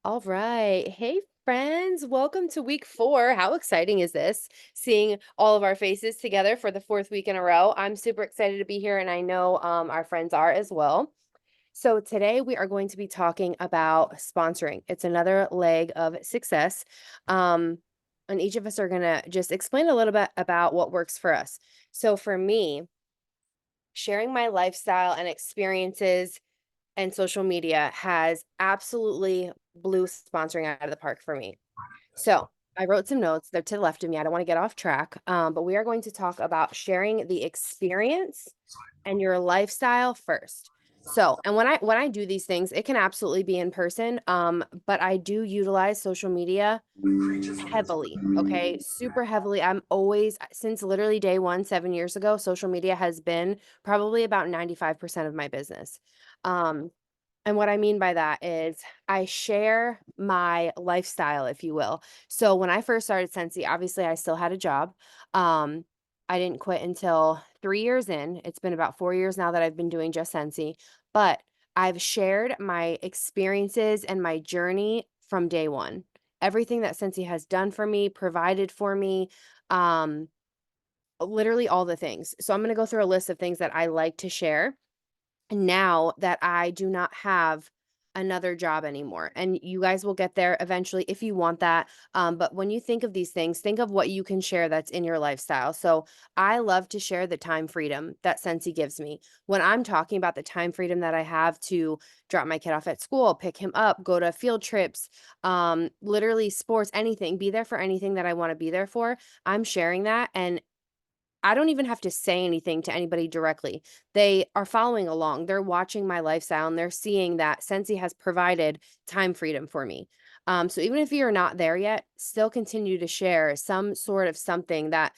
All right. Hey, friends. Welcome to week 4. How exciting is this? Seeing all of our faces together for the fourth week in a row. I'm super excited to be here, and I know our friends are as well. So, today we are going to be talking about sponsoring. It's another leg of success. Um, and each of us are going to just explain a little bit about what works for us. So, for me, sharing my lifestyle and experiences and social media has absolutely blew sponsoring out of the park for me. So I wrote some notes. They're to the left of me. I don't want to get off track. But we are going to talk about sharing the experience and your lifestyle first. So, and when I do these things, it can absolutely be in person. But I do utilize social media heavily, okay? Super heavily. I'm always since literally day 1, 7 years ago, social media has been probably about 95% of my business. Um, and what I mean by that is I share my lifestyle, if you will. So when I first started Scentsy, obviously I still had a job. Um, I didn't quit until 3 years in. It's been about 4 years now that I've been doing just Scentsy, but I've shared my experiences and my journey from day 1. Everything that Scentsy has done for me, provided for me, um, literally all the things. So I'm gonna go through a list of things that I like to share now that I do not have another job anymore. And you guys will get there eventually if you want that. But when you think of these things, think of what you can share that's in your lifestyle. So I love to share the time freedom that Scentsy gives me. When I'm talking about the time freedom that I have to drop my kid off at school, pick him up, go to field trips, literally sports, anything, be there for anything that I want to be there for, I'm sharing that. And I don't even have to say anything to anybody directly. They are following along. They're watching my lifestyle and they're seeing that Scentsy has provided time freedom for me. So even if you're not there yet, still continue to share some sort of something that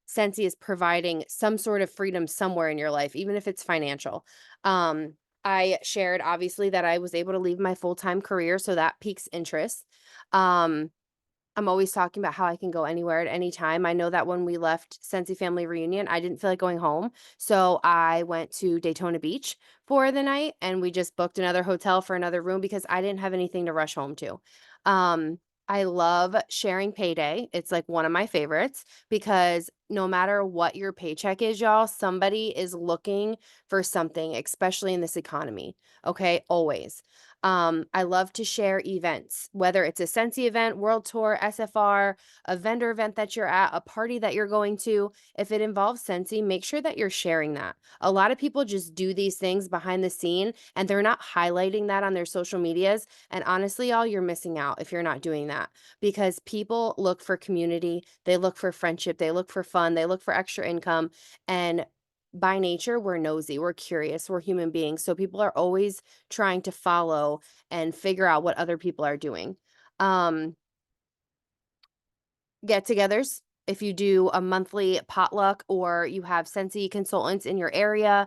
Scentsy is providing some sort of freedom somewhere in your life, even if it's financial. Um, I shared obviously that I was able to leave my full-time career, so that piques interest. Um, I'm always talking about how I can go anywhere at any time. I know that when we left Sensi Family Reunion, I didn't feel like going home. So I went to Daytona Beach for the night and we just booked another hotel for another room because I didn't have anything to rush home to. Um, I love sharing payday. It's like one of my favorites because no matter what your paycheck is, y'all, somebody is looking for something, especially in this economy. Okay, always. I love to share events, whether it's a Scentsy event, World Tour, SFR, a vendor event that you're at, a party that you're going to. If it involves Scentsy, make sure that you're sharing that. A lot of people just do these things behind the scene and they're not highlighting that on their social medias. And honestly, y'all, you're missing out if you're not doing that because people look for community, they look for friendship, they look for fun, they look for extra income. And by nature, we're nosy, we're curious, we're human beings. So people are always trying to follow and figure out what other people are doing. Um, Get-togethers, if you do a monthly potluck or you have Scentsy consultants in your area,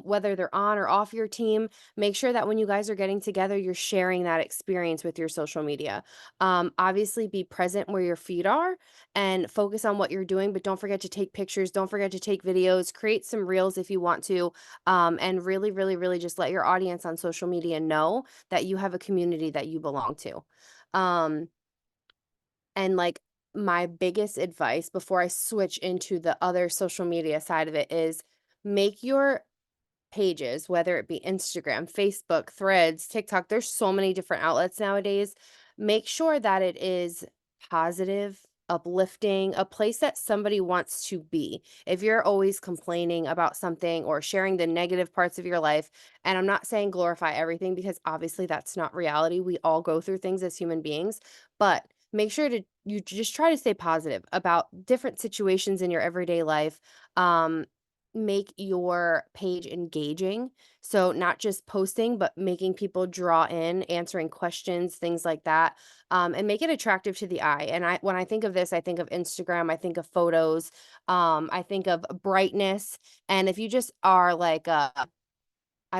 whether they're on or off your team, make sure that when you guys are getting together, you're sharing that experience with your social media. Obviously, be present where your feet are and focus on what you're doing, but don't forget to take pictures. Don't forget to take videos. Create some reels if you want to, and really, really, really just let your audience on social media know that you have a community that you belong to. Um, and, like, my biggest advice before I switch into the other social media side of it is make your pages, whether it be Instagram, Facebook, Threads, TikTok, there's so many different outlets nowadays. Make sure that it is positive, uplifting, a place that somebody wants to be. If you're always complaining about something or sharing the negative parts of your life, and I'm not saying glorify everything because obviously that's not reality. We all go through things as human beings, but make sure to you just try to stay positive about different situations in your everyday life. Um, Make your page engaging. So not just posting, but making people draw in, answering questions, things like that, and make it attractive to the eye. And when I think of this, I think of Instagram, I think of photos, I think of brightness. And if you just are like, I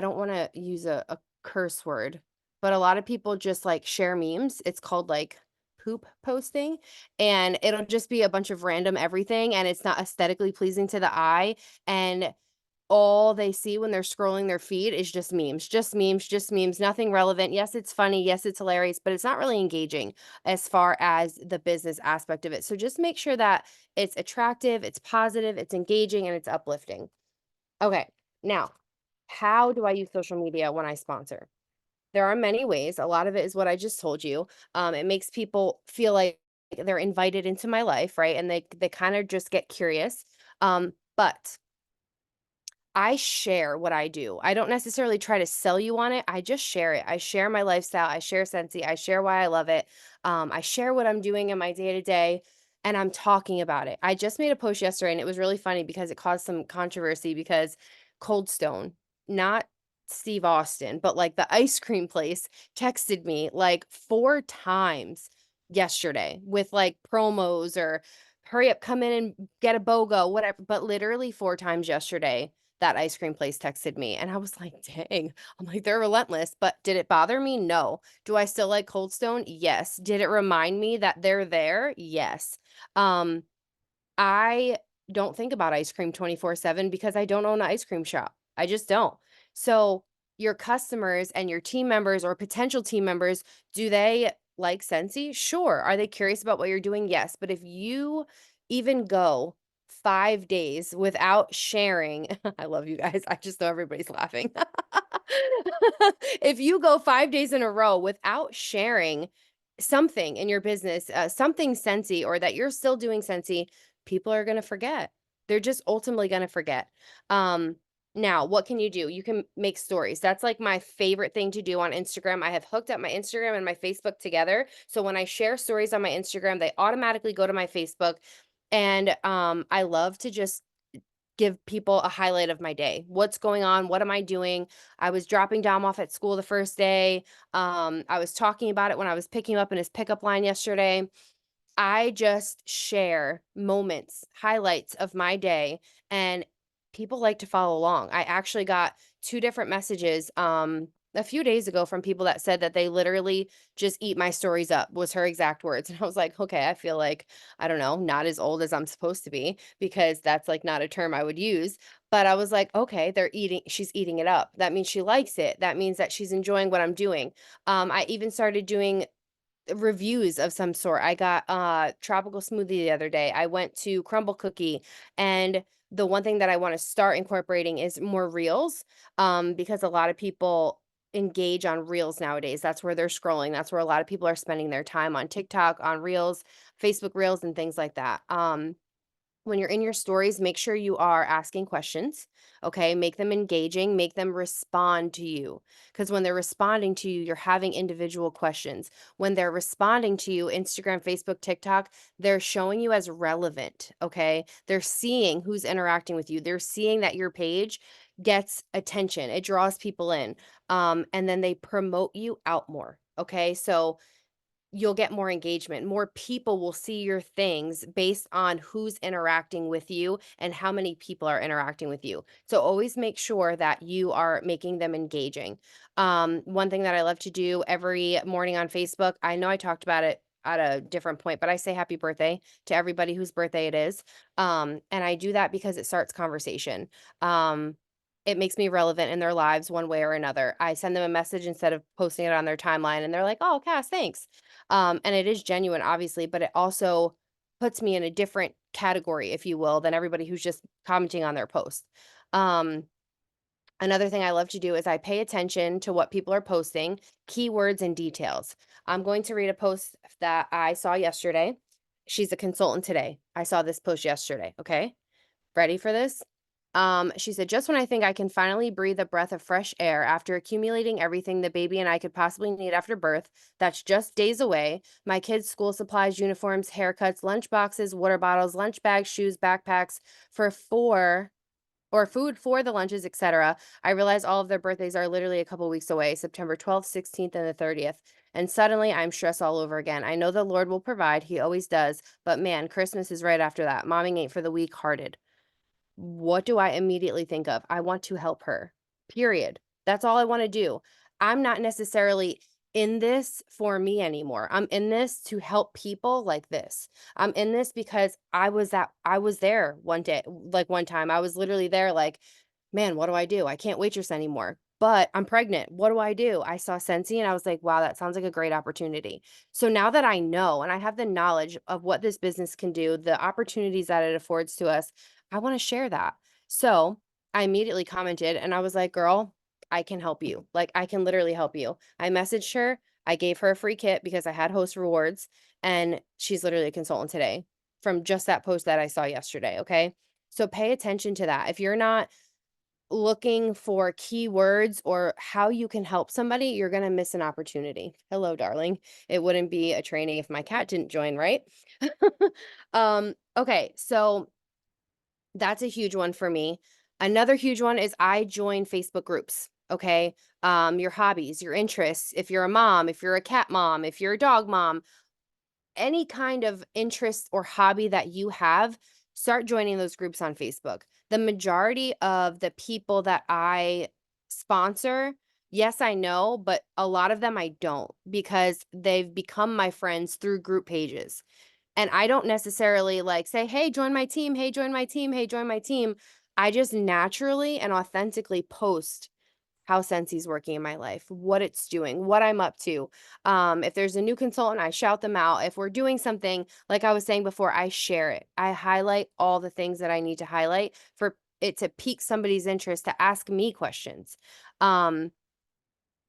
don't want to use a curse word, but a lot of people just like share memes. It's called like poop posting, and it'll just be a bunch of random everything, and it's not aesthetically pleasing to the eye. And all they see when they're scrolling their feed is just memes, just memes, just memes, nothing relevant. Yes, it's funny. Yes, it's hilarious, but it's not really engaging as far as the business aspect of it. So just make sure that it's attractive, it's positive, it's engaging, and it's uplifting. Okay. Now, how do I use social media when I sponsor? There are many ways. A lot of it is what I just told you. It makes people feel like they're invited into my life, right? And they kind of just get curious. But I share what I do. I don't necessarily try to sell you on it. I just share it. I share my lifestyle. I share Scentsy. I share why I love it. I share what I'm doing in my day to day, and I'm talking about it. I just made a post yesterday, and it was really funny because it caused some controversy because Cold Stone, not Steve Austin, but like the ice cream place, texted me like 4 times yesterday with like promos or hurry up, come in and get a BOGO, whatever. But literally 4 times yesterday that ice cream place texted me, and I was like, "Dang." I'm like, "They're relentless." But did it bother me? No. Do I still like Cold Stone? Yes. Did it remind me that they're there? Yes. Um, I don't think about ice cream 24/7 because I don't own an ice cream shop. I just don't. So, your customers and your team members or potential team members, do they like Scentsy? Sure. Are they curious about what you're doing? Yes. But if you even go 5 days without sharing, I love you guys. I just know everybody's laughing. If you go 5 days in a row without sharing something in your business, something Scentsy, or that you're still doing Scentsy, people are gonna forget. They're just ultimately gonna forget. Um, Now, what can you do? You can make stories. That's like my favorite thing to do on Instagram. I have hooked up my Instagram and my Facebook together. So when I share stories on my Instagram, they automatically go to my Facebook. And I love to just give people a highlight of my day. What's going on? What am I doing? I was dropping Dom off at school the first day. I was talking about it when I was picking him up in his pickup line yesterday. I just share moments, highlights of my day, and people like to follow along. I actually got 2 different messages, a few days ago from people that said that they literally just eat my stories up, was her exact words. And I was like, okay, I feel like, I don't know, not as old as I'm supposed to be because that's like not a term I would use. But I was like, okay, she's eating it up. That means she likes it. That means that she's enjoying what I'm doing. I even started doing reviews of some sort. I got tropical smoothie the other day. I went to Crumble Cookie, and the one thing that I want to start incorporating is more reels, because a lot of people engage on reels nowadays. That's where they're scrolling. That's where a lot of people are spending their time, on TikTok, on reels, Facebook reels, and things like that. When you're in your stories, make sure you are asking questions, okay? Make them engaging, make them respond to you. Because when they're responding to you, you're having individual questions. When they're responding to you, Instagram, Facebook, TikTok, they're showing you as relevant, okay? They're seeing who's interacting with you. They're seeing that your page gets attention, it draws people in, and then they promote you out more, okay? So you'll get more engagement. More people will see your things based on who's interacting with you and how many people are interacting with you. So always make sure that you are making them engaging. One thing that I love to do every morning on Facebook, I know I talked about it at a different point, but I say happy birthday to everybody whose birthday it is. And I do that because it starts conversation. It makes me relevant in their lives one way or another. I send them a message instead of posting it on their timeline, and they're like, "Oh, Cass, thanks." And it is genuine, obviously, but it also puts me in a different category, if you will, than everybody who's just commenting on their post. Um, Another thing I love to do is I pay attention to what people are posting, keywords and details. I'm going to read a post that I saw yesterday. She's a consultant today. I saw this post yesterday. Okay. Ready for this? She said, just when I think I can finally breathe a breath of fresh air after accumulating everything the baby and I could possibly need after birth, that's just days away. My kids' school supplies, uniforms, haircuts, lunch boxes, water bottles, lunch bags, shoes, backpacks for four or food for the lunches, etc. I realize all of their birthdays are literally a couple weeks away, September 12th, 16th, and the 30th. And suddenly I'm stressed all over again. I know the Lord will provide, He always does, but man, Christmas is right after that. Momming ain't for the weak hearted. What do I immediately think of? I want to help her, period. That's all I want to do. I'm not necessarily in this for me anymore. I'm in this to help people like this. I'm in this because I was there one day, like one time. I was literally there, like, Man, what do I do? I can't waitress anymore, but I'm pregnant. What do I do? I saw Scentsy and I was like, wow, that sounds like a great opportunity. So now that I know and I have the knowledge of what this business can do, the opportunities that it affords to us, I want to share that. So I immediately commented and I was like, girl, I can help you. Like, I can literally help you. I messaged her. I gave her a free kit because I had host rewards, and she's literally a consultant today from just that post that I saw yesterday. Okay. So pay attention to that. If you're not looking for keywords or how you can help somebody, you're going to miss an opportunity. Hello, darling. It wouldn't be a training if my cat didn't join, right? Okay, so that's a huge one for me. Another huge one is I join Facebook groups. Okay. Your hobbies, your interests. If you're a mom, if you're a cat mom, if you're a dog mom, any kind of interest or hobby that you have, start joining those groups on Facebook. The majority of the people that I sponsor, yes, I know, but a lot of them I don't because they've become my friends through group pages. And I don't necessarily like say, hey, join my team. Hey, join my team. Hey, join my team. I just naturally and authentically post how Sensi's working in my life, what it's doing, what I'm up to. If there's a new consultant, I shout them out. If we're doing something, like I was saying before, I share it. I highlight all the things that I need to highlight for it to pique somebody's interest to ask me questions. Um,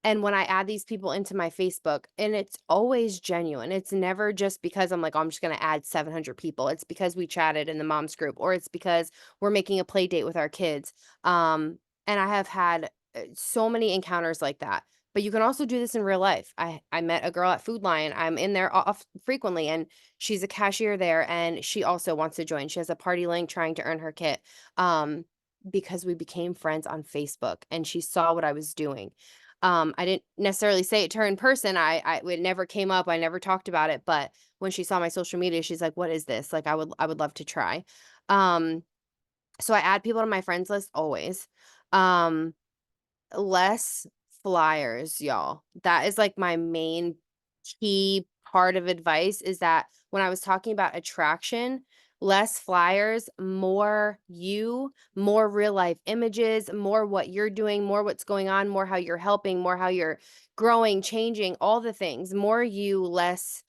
and when I add these people into my Facebook, and it's always genuine. It's never just because I'm like, oh, I'm just going to add 700 people. It's because we chatted in the moms group, or it's because we're making a play date with our kids. And I have had so many encounters like that. But you can also do this in real life. I met a girl at Food Lion. I'm in there off frequently, and she's a cashier there, and she also wants to join. She has a party link trying to earn her kit. Because we became friends on Facebook, and she saw what I was doing. I didn't necessarily say it to her in person. It never came up. I never talked about it. But when she saw my social media, she's like, "What is this? Like, I would love to try." Um, so I add people to my friends list always. Um, Less flyers, y'all. That is like my main key part of advice is that when I was talking about attraction, less flyers, more you, more real life images, more what you're doing, more what's going on, more how you're helping, more how you're growing, changing, all the things, more you, less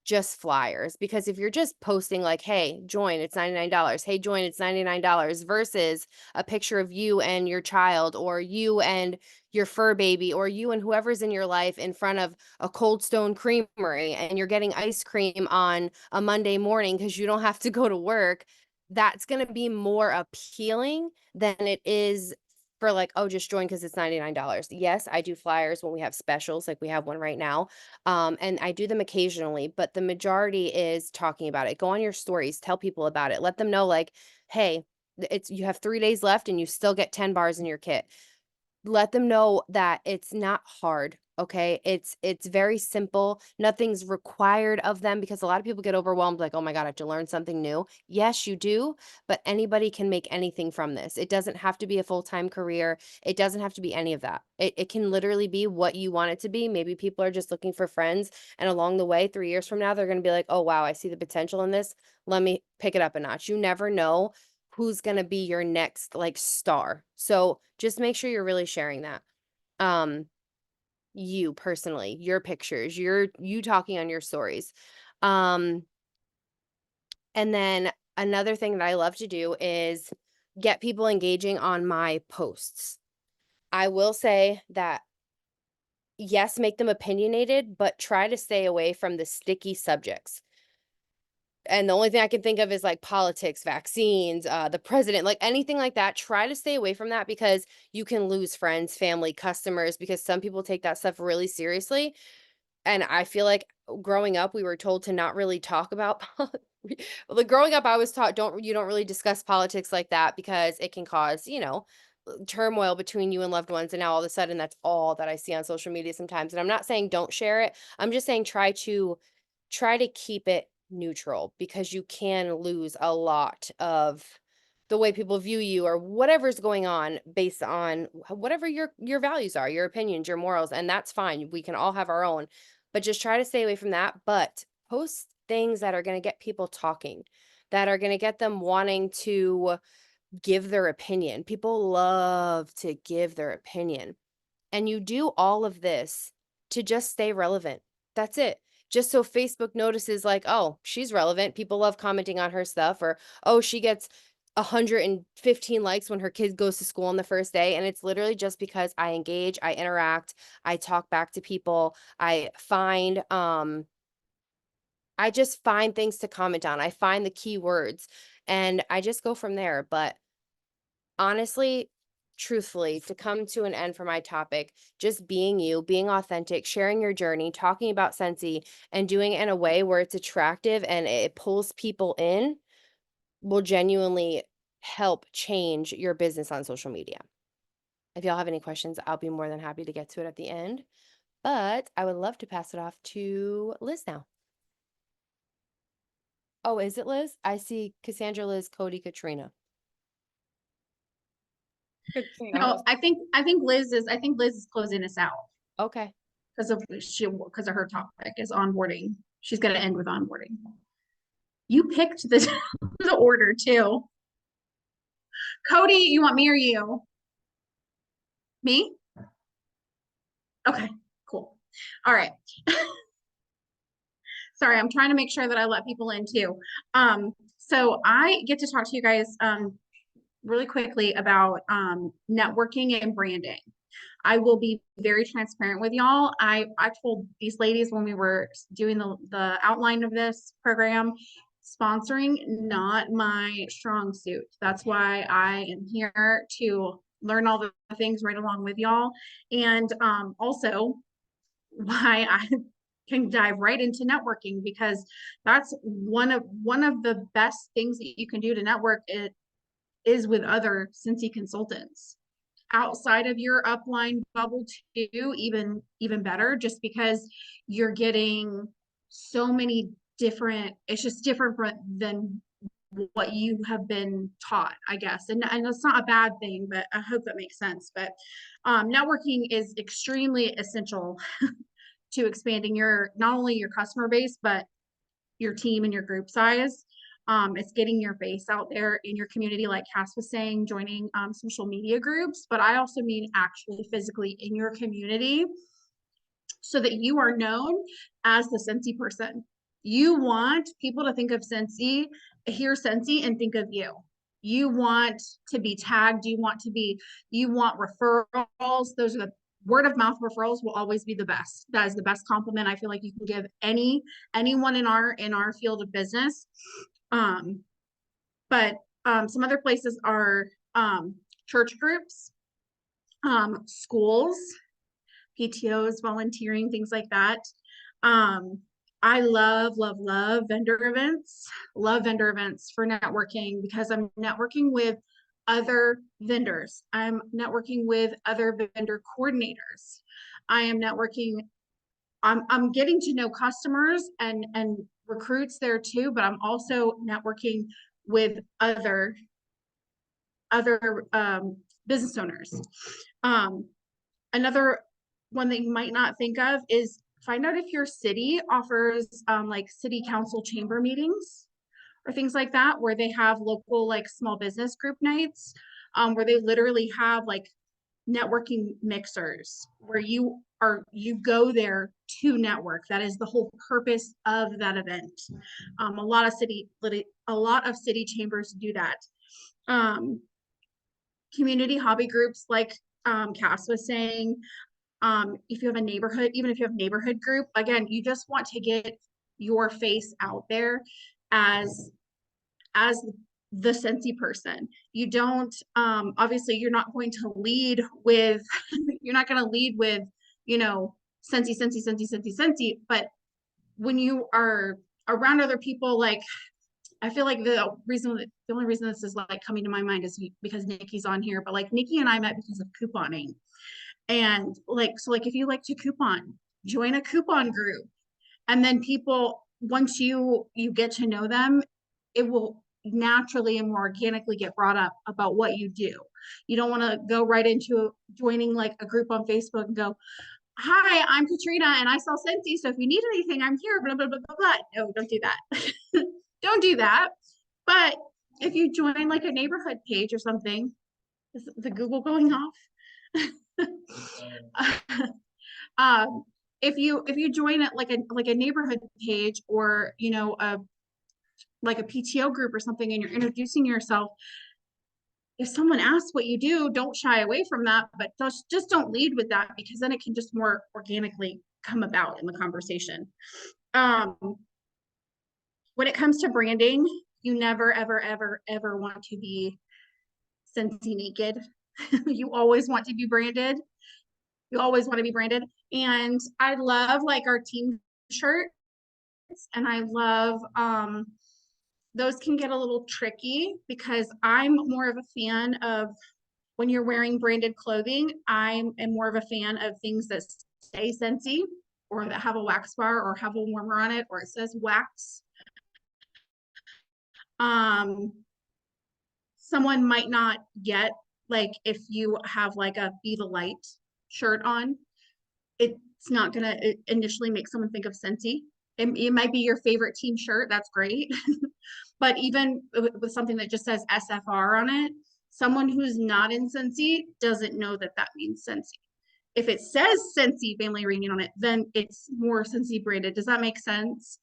just flyers. Because if you're just posting like, hey, join, it's $99. Hey, join, it's $99 versus a picture of you and your child, or you and your fur baby, or you and whoever's in your life in front of a Cold Stone Creamery, and you're getting ice cream on a Monday morning because you don't have to go to work, that's going to be more appealing than it is for like, oh, just join because it's $99. Yes, I do flyers when we have specials, like we have one right now. And I do them occasionally, but the majority is talking about it. Go on your stories, tell people about it. Let them know like, hey, it's you have 3 days left and you still get 10 bars in your kit. Let them know that it's not hard, okay? It's very simple. Nothing's required of them because a lot of people get overwhelmed like, "Oh my god, I have to learn something new." Yes, you do, but anybody can make anything from this. It doesn't have to be a full-time career. It doesn't have to be any of that. It can literally be what you want it to be. Maybe people are just looking for friends, and along the way, 3 years from now, they're gonna be like, "Oh, wow, I see the potential in this. Let me pick it up a notch." You never know who's gonna be your next, like, star. So, just make sure you're really sharing that. Um, you personally, your pictures, you talking on your stories. Um, and then another thing that I love to do is get people engaging on my posts. I will say that, yes, make them opinionated, but try to stay away from the sticky subjects. And the only thing I can think of is like politics, vaccines, the president, like anything like that. Try to stay away from that because you can lose friends, family, customers, because some people take that stuff really seriously. And I feel like growing up, we were told to not really talk about like growing up, I was taught don't really discuss politics like that because it can cause, turmoil between you and loved ones. And now all of a sudden that's all that I see on social media sometimes. And I'm not saying don't share it. I'm just saying try to keep it neutral because you can lose a lot of the way people view you or whatever's going on based on whatever your values are, your opinions, your morals, and that's fine. We can all have our own, but just try to stay away from that. But post things that are going to get people talking, that are going to get them wanting to give their opinion. People love to give their opinion. And you do all of this to just stay relevant. That's it. Just so Facebook notices, like, oh, she's relevant. People love commenting on her stuff, or oh, she gets 115 likes when her kid goes to school on the first day. And it's literally just because I engage, I interact, I talk back to people, I just find things to comment on. I find the keywords and I just go from there. But honestly, truthfully, to come to an end for my topic, just being you, being authentic, sharing your journey, talking about Scentsy, and doing it in a way where it's attractive and it pulls people in will genuinely help change your business on social media. If y'all have any questions, I'll be more than happy to get to it at the end. But I would love to pass it off to Liz now. Oh, is it Liz? I see Cassandra, Liz, Cody, Katrina. No, I think Liz is closing us out Okay. because of her topic is onboarding. She's gonna end with onboarding. You picked the the order too. Cody, you want me or you? Me? Okay, cool. All right. Sorry, I'm trying to make sure that I let people in too. So I get to talk to you guys really quickly about networking and branding. I will be very transparent with y'all. I told these ladies when we were doing the outline of this program, sponsoring not my strong suit. That's why I am here to learn all the things right along with y'all, and also why I can dive right into networking, because that's one of the best things that you can do to network. It is with other Scentsy consultants outside of your upline bubble too, even better, just because you're getting so many different, it's just different than what you have been taught, I guess. And it's not a bad thing, but I hope that makes sense. But networking is extremely essential to expanding your, not only your customer base, but your team and your group size. It's getting your face out there in your community, like Cass was saying, joining social media groups, but I also mean actually physically in your community so that you are known as the Scentsy person. You want people to think of Scentsy, hear Scentsy, and think of you. You want to be tagged. You want referrals. Those are the word of mouth referrals will always be the best. That is the best compliment I feel like you can give anyone in our field of business. But some other places are church groups, schools, PTOs, volunteering, things like that. I love vendor events. Love vendor events for networking because I'm networking with other vendors. I'm networking with other vendor coordinators. I am networking. I'm getting to know customers and recruits there too, but I'm also networking with other business owners. Another one that you might not think of is find out if your city offers like city council chamber meetings or things like that, where they have local like small business group nights, where they literally have like networking mixers where you go there to network. That is the whole purpose of that event. A lot of city chambers do that. Community hobby groups, like Cass was saying, if you have a neighborhood, even if you have a neighborhood group, again, you just want to get your face out there as the Scentsy person. You don't obviously you're not going to lead with you're not going to lead with, you know, Scentsy, but when you are around other people, like I feel like the only reason this is like coming to my mind is because Nikki's on here, but like Nikki and I met because of couponing. And like, so like if you like to coupon, join a coupon group. And then people, once you get to know them, it will naturally and more organically get brought up about what you do. You don't want to go right into joining like a group on Facebook and go, hi, I'm Katrina and I sell Scentsy. So if you need anything, I'm here, blah, blah, blah, blah, blah. No, don't do that. Don't do that. But if you join like a neighborhood page or something, is the Google going off? um, if you join it like a neighborhood page, or you know, like a PTO group or something, and you're introducing yourself, if someone asks what you do, don't shy away from that, but just don't lead with that, because then it can just more organically come about in the conversation. Um, when it comes to branding, you never, ever, ever, ever want to be Scentsy naked. You always want to be branded. You always want to be branded. And I love like our team shirts, and I love those can get a little tricky, because I'm more of a fan of, when you're wearing branded clothing, I am more of a fan of things that say Scentsy, or that have a wax bar, or have a warmer on it, or it says wax. Someone might not get, like, if you have like a Be the Light shirt on, it's not gonna initially make someone think of Scentsy. It might be your favorite team shirt, that's great. But even with something that just says SFR on it, someone who's not in Scentsy doesn't know that that means Scentsy. If it says Scentsy Family Reunion on it, then it's more Scentsy branded. Does that make sense?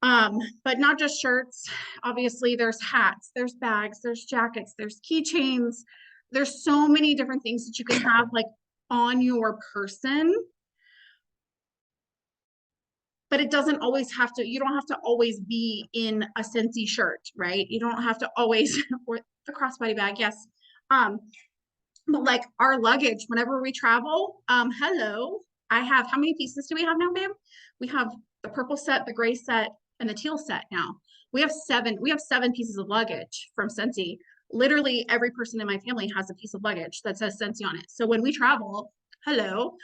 But not just shirts. Obviously, there's hats, there's bags, there's jackets, there's keychains. There's so many different things that you can have like on your person. But it doesn't always have to, you don't have to always be in a Scentsy shirt, right? You don't have to always, or the crossbody bag, yes. But like our luggage, whenever we travel, hello, I have, how many pieces do we have now, babe? We have the purple set, the gray set, and the teal set now. We have seven pieces of luggage from Scentsy. Literally every person in my family has a piece of luggage that says Scentsy on it. So when we travel, hello.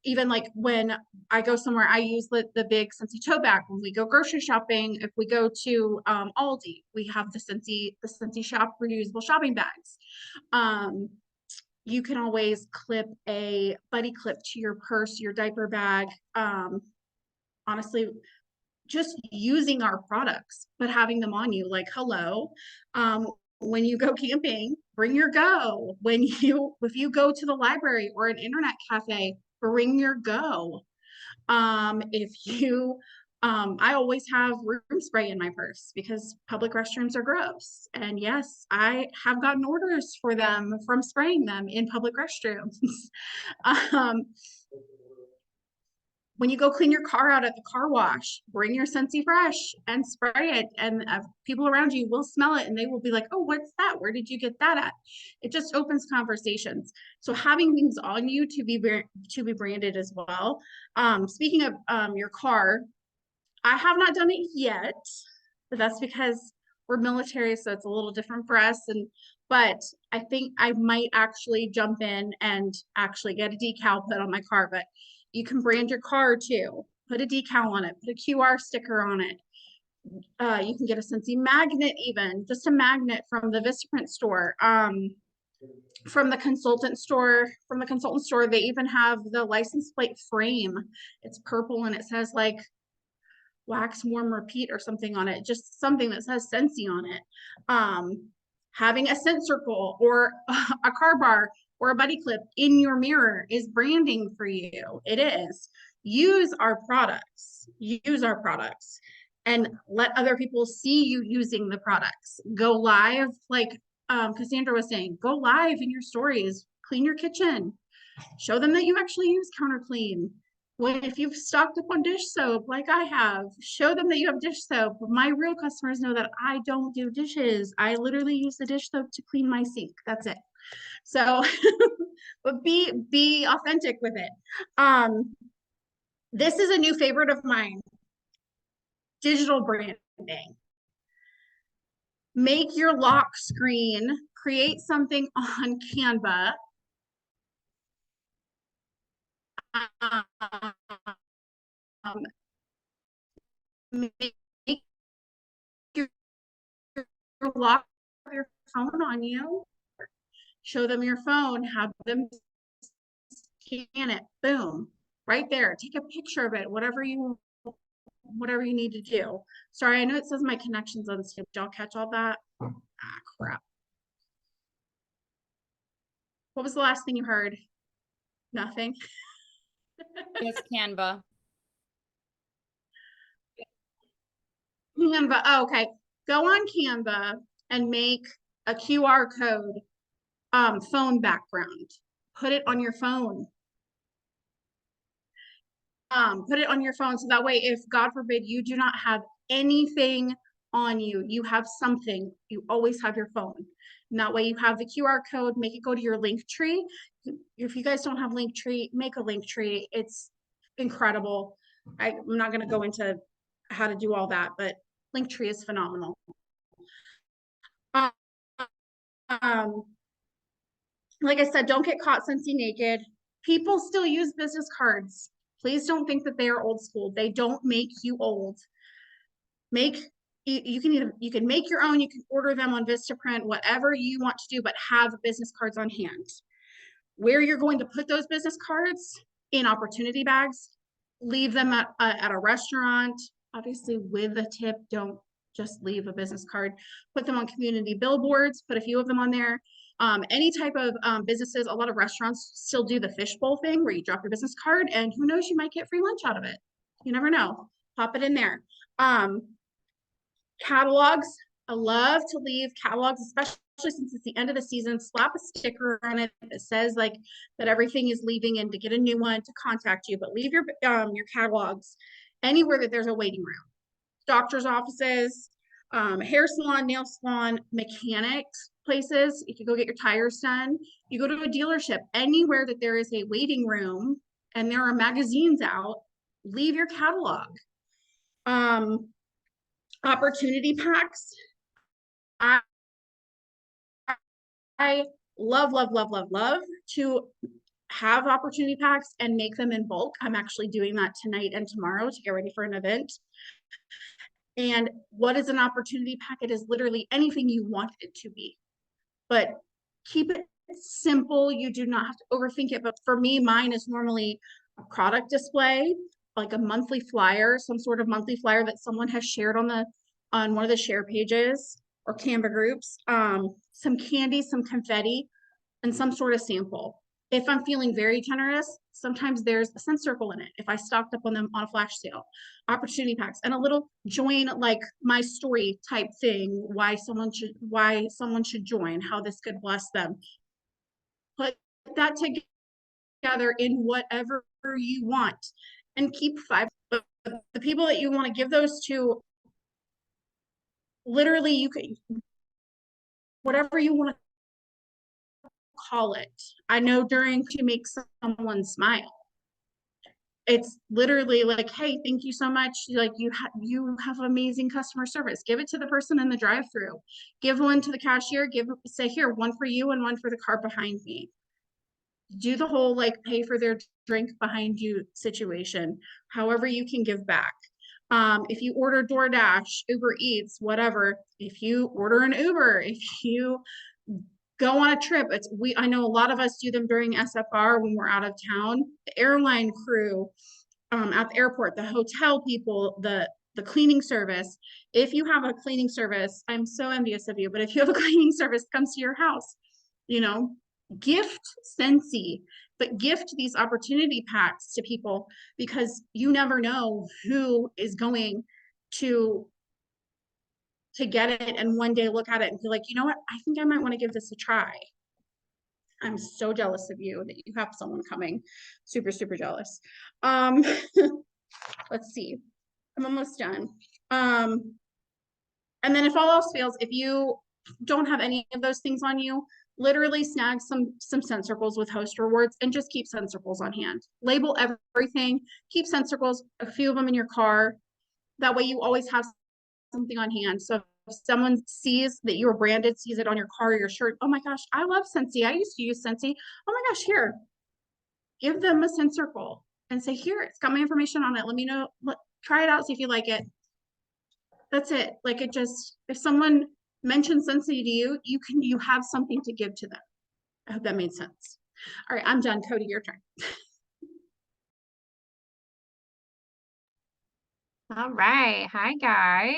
Even like when I go somewhere, I use the big Scentsy tote bag. When we go grocery shopping, if we go to Aldi, we have the Scentsy shop reusable shopping bags. You can always clip a buddy clip to your purse, your diaper bag. Honestly, just using our products, but having them on you, like, hello. When you go camping, bring your Go. If you go to the library or an internet cafe, bring your Go. If you I always have room spray in my purse, because public restrooms are gross. And yes, I have gotten orders for them from spraying them in public restrooms. um, when you go clean your car out at the car wash, bring your Scentsy Fresh and spray it, and people around you will smell it, and they will be like, oh, what's that? Where did you get that at? It just opens conversations. So having things on you to be branded as well. Speaking of your car, I have not done it yet, but that's because we're military, so it's a little different for us. But I think I might actually jump in and actually get a decal put on my car. But you can brand your car too. Put a decal on it, put a QR sticker on it. You can get a Scentsy magnet, even just a magnet from the Vistaprint store. From the consultant store, they even have the license plate frame. It's purple and it says like wax, warm, repeat or something on it, just something that says Scentsy on it. Having a scent circle or a car bar or a buddy clip in your mirror is branding for you. It is. Use our products, and let other people see you using the products. Go live, like Cassandra was saying, go live in your stories, clean your kitchen, show them that you actually use Counter Clean. If you've stocked up on dish soap like I have, show them that you have dish soap. My real customers know that I don't do dishes. I literally use the dish soap to clean my sink. That's it. So, but be authentic with it. This is a new favorite of mine, digital branding. Make your lock screen, create something on Canva. Make your lock your phone on you, show them your phone, have them scan it, boom, right there. Take a picture of it, whatever you whatever you need to do. Sorry, I know it says my connection's unstable. Did y'all catch all that? Ah, crap. What was the last thing you heard? Nothing. Just Canva. Canva. Oh, okay. Go on Canva and make a QR code phone background. Put it on your phone. Put it on your phone so that way, if God forbid you do not have anything on you, you have something, you always have your phone. And that way you have the QR code, make it go to your Linktree. If you guys don't have Linktree, make a Linktree. It's incredible. I'm not going to go into how to do all that, but Linktree is phenomenal. Um, like I said, don't get caught Scentsy naked. People still use business cards. Please don't think that they are old school. They don't make you old. You can make your own, you can order them on Vistaprint, whatever you want to do, but have business cards on hand. Where you're going to put those business cards, in opportunity bags, leave them at a restaurant, obviously with a tip. Don't just leave a business card. Put them on community billboards, put a few of them on there. Any type of businesses, a lot of restaurants still do the fishbowl thing where you drop your business card and who knows, you might get free lunch out of it. You never know. Pop it in there. Catalogs, I love to leave catalogs, especially since it's the end of the season. Slap a sticker on it that says like that everything is leaving and to get a new one to contact you, but leave your catalogs anywhere that there's a waiting room. Doctor's offices, hair salon, nail salon, mechanics places. If you go get your tires done, you go to a dealership, anywhere that there is a waiting room and there are magazines out, leave your catalog. Opportunity packs. I love to have opportunity packs and make them in bulk. I'm actually doing that tonight and tomorrow to get ready for an event. And what is an opportunity pack? It is literally anything you want it to be, but keep it simple. You do not have to overthink it. But for me, mine is normally a product display, like a monthly flyer, some sort of monthly flyer that someone has shared on one of the share pages or Canva groups, some candy, some confetti, and some sort of sample. If I'm feeling very generous, sometimes there's a scent circle in it. If I stocked up on them on a flash sale, opportunity packs, and a little join like my story type thing, why someone should join, how this could bless them. Put that together in whatever you want and keep 5. The people that you want to give those to, literally you can, whatever you want to call it. I know during to make someone smile. It's literally like, hey, thank you so much. Like you have amazing customer service. Give it to the person in the drive-through. Give one to the cashier. Say here, one for you and one for the car behind me. Do the whole like pay for their drink behind you situation. However you can give back. If you order DoorDash, Uber Eats, whatever, if you order an Uber, if you go on a trip, I know a lot of us do them during SFR when we're out of town. The airline crew at the airport, the hotel people, the cleaning service. If you have a cleaning service, I'm so envious of you, but if you have a cleaning service comes to your house, gift Scentsy, but gift these opportunity packs to people because you never know who is going to get it and one day look at it and be like, you know what, I think I might want to give this a try. I'm so jealous of you that you have someone coming. Super, super jealous. Let's see. I'm almost done. And then if all else fails, if you don't have any of those things on you, literally snag some scent circles with host rewards and just keep scent circles on hand. Label everything, keep scent circles, a few of them in your car. That way you always have something on hand. So if someone sees that you're branded, sees it on your car or your shirt, oh my gosh, I love Scentsy. I used to use Scentsy. Oh my gosh, here. Give them a scent circle and say, here, it's got my information on it. Let me know. Try it out, see if you like it. That's it. Like it just, if someone mentions Scentsy to you, you have something to give to them. I hope that made sense. All right, I'm done. Cody, your turn. All right. Hi, guys.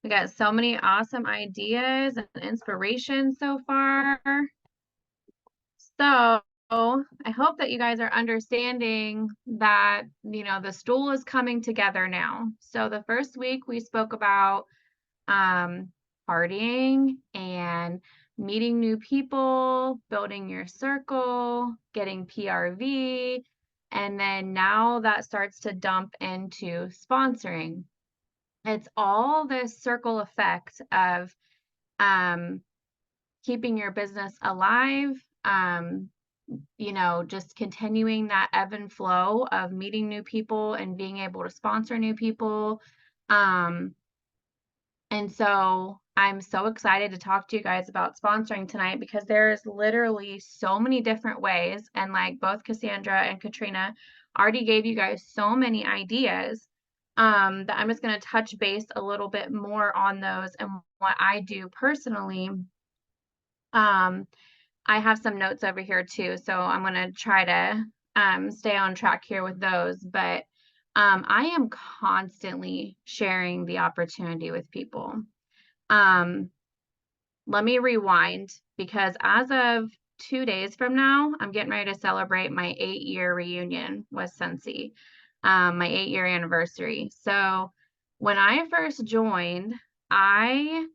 We got so many awesome ideas and inspiration so far. So I hope that you guys are understanding that, the stool is coming together now. So the first week we spoke about um, partying and meeting new people, building your circle, getting PRV. And then now that starts to dump into sponsoring. It's all this circle effect of um, keeping your business alive, just continuing that ebb and flow of meeting new people and being able to sponsor new people. Um, and so I'm so excited to talk to you guys about sponsoring tonight because there's literally so many different ways. And like both Cassandra and Katrina already gave you guys so many ideas that I'm just going to touch base a little bit more on those and what I do personally. Um, I have some notes over here too, so I'm going to try to stay on track here with those. But I am constantly sharing the opportunity with people. Let me rewind because as of 2 days from now, I'm getting ready to celebrate my 8-year reunion with Scentsy, my 8-year anniversary. So when I first joined, I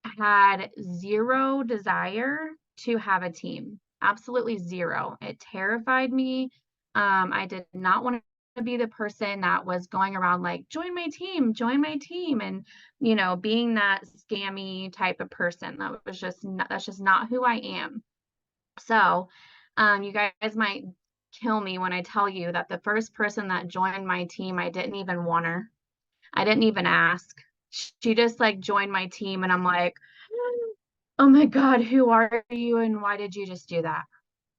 had zero desire to have a team. Absolutely zero. It terrified me. I did not want to be the person that was going around like, join my team, and being that scammy type of person. That's just not who I am. So, you guys might kill me when I tell you that the first person that joined my team, I didn't even want her. I didn't even ask. She just like joined my team, and I'm like, oh my God, who are you and why did you just do that?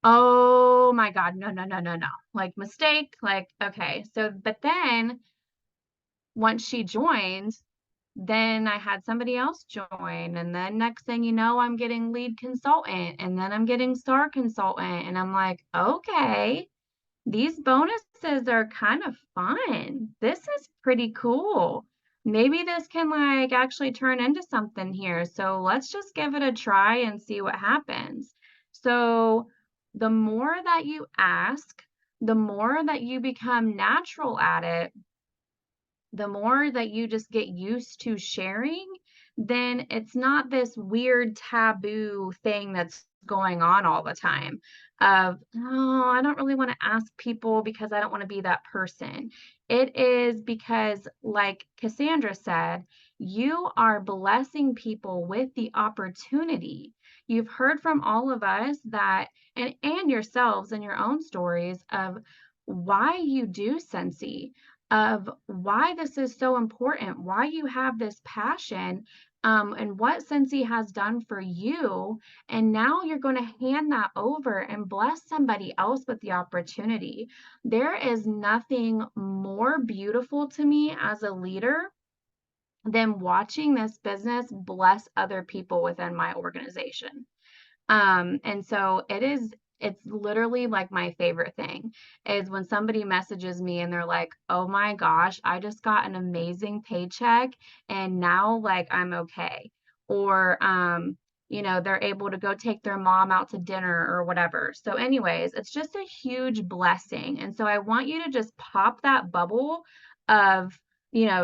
Oh my God, no, no, no, no, no. Like mistake, like, okay. So, but then once she joined, then I had somebody else join. And then next thing you know, I'm getting lead consultant and then I'm getting star consultant. And I'm like, okay, these bonuses are kind of fun. This is pretty cool. Maybe this can like actually turn into something here. So let's just give it a try and see what happens. So the more that you ask, the more that you become natural at it, the more that you just get used to sharing, then it's not this weird taboo thing that's going on all the time of, oh, I don't really want to ask people because I don't want to be that person. It is because, like Cassandra said, you are blessing people with the opportunity. You've heard from all of us that, and yourselves in your own stories of why you do Scentsy, of why this is so important, why you have this passion, and what Scentsy has done for you. And now you're going to hand that over and bless somebody else with the opportunity. There is nothing more beautiful to me as a leader than watching this business bless other people within my organization. And so it's literally like my favorite thing is when somebody messages me and they're like, oh my gosh, I just got an amazing paycheck and now like I'm okay. Or, they're able to go take their mom out to dinner or whatever. So anyways, it's just a huge blessing. And so I want you to just pop that bubble of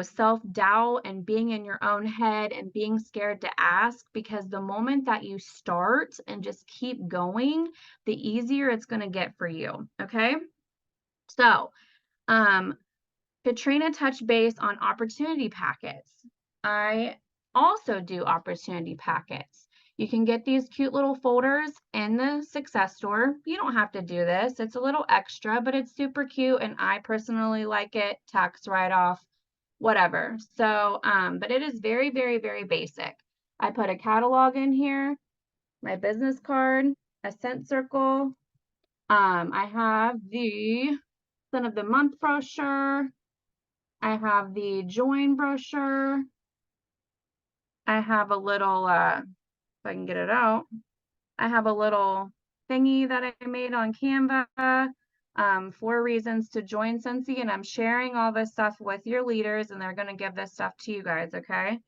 self-doubt and being in your own head and being scared to ask, because the moment that you start and just keep going, the easier it's going to get for you. Okay. So, Katrina touched base on opportunity packets. I also do opportunity packets. You can get these cute little folders in the Success Store. You don't have to do this. It's a little extra, but it's super cute. And I personally like it. Tax write-off, whatever. So, but it is very, very, very basic. I put a catalog in here, my business card, a scent circle. I have the Scent of the Month brochure. I have the join brochure. I have a little, if I can get it out, I have a little thingy that I made on Canva. 4 reasons to join Scentsy, and I'm sharing all this stuff with your leaders, and they're going to give this stuff to you guys, okay?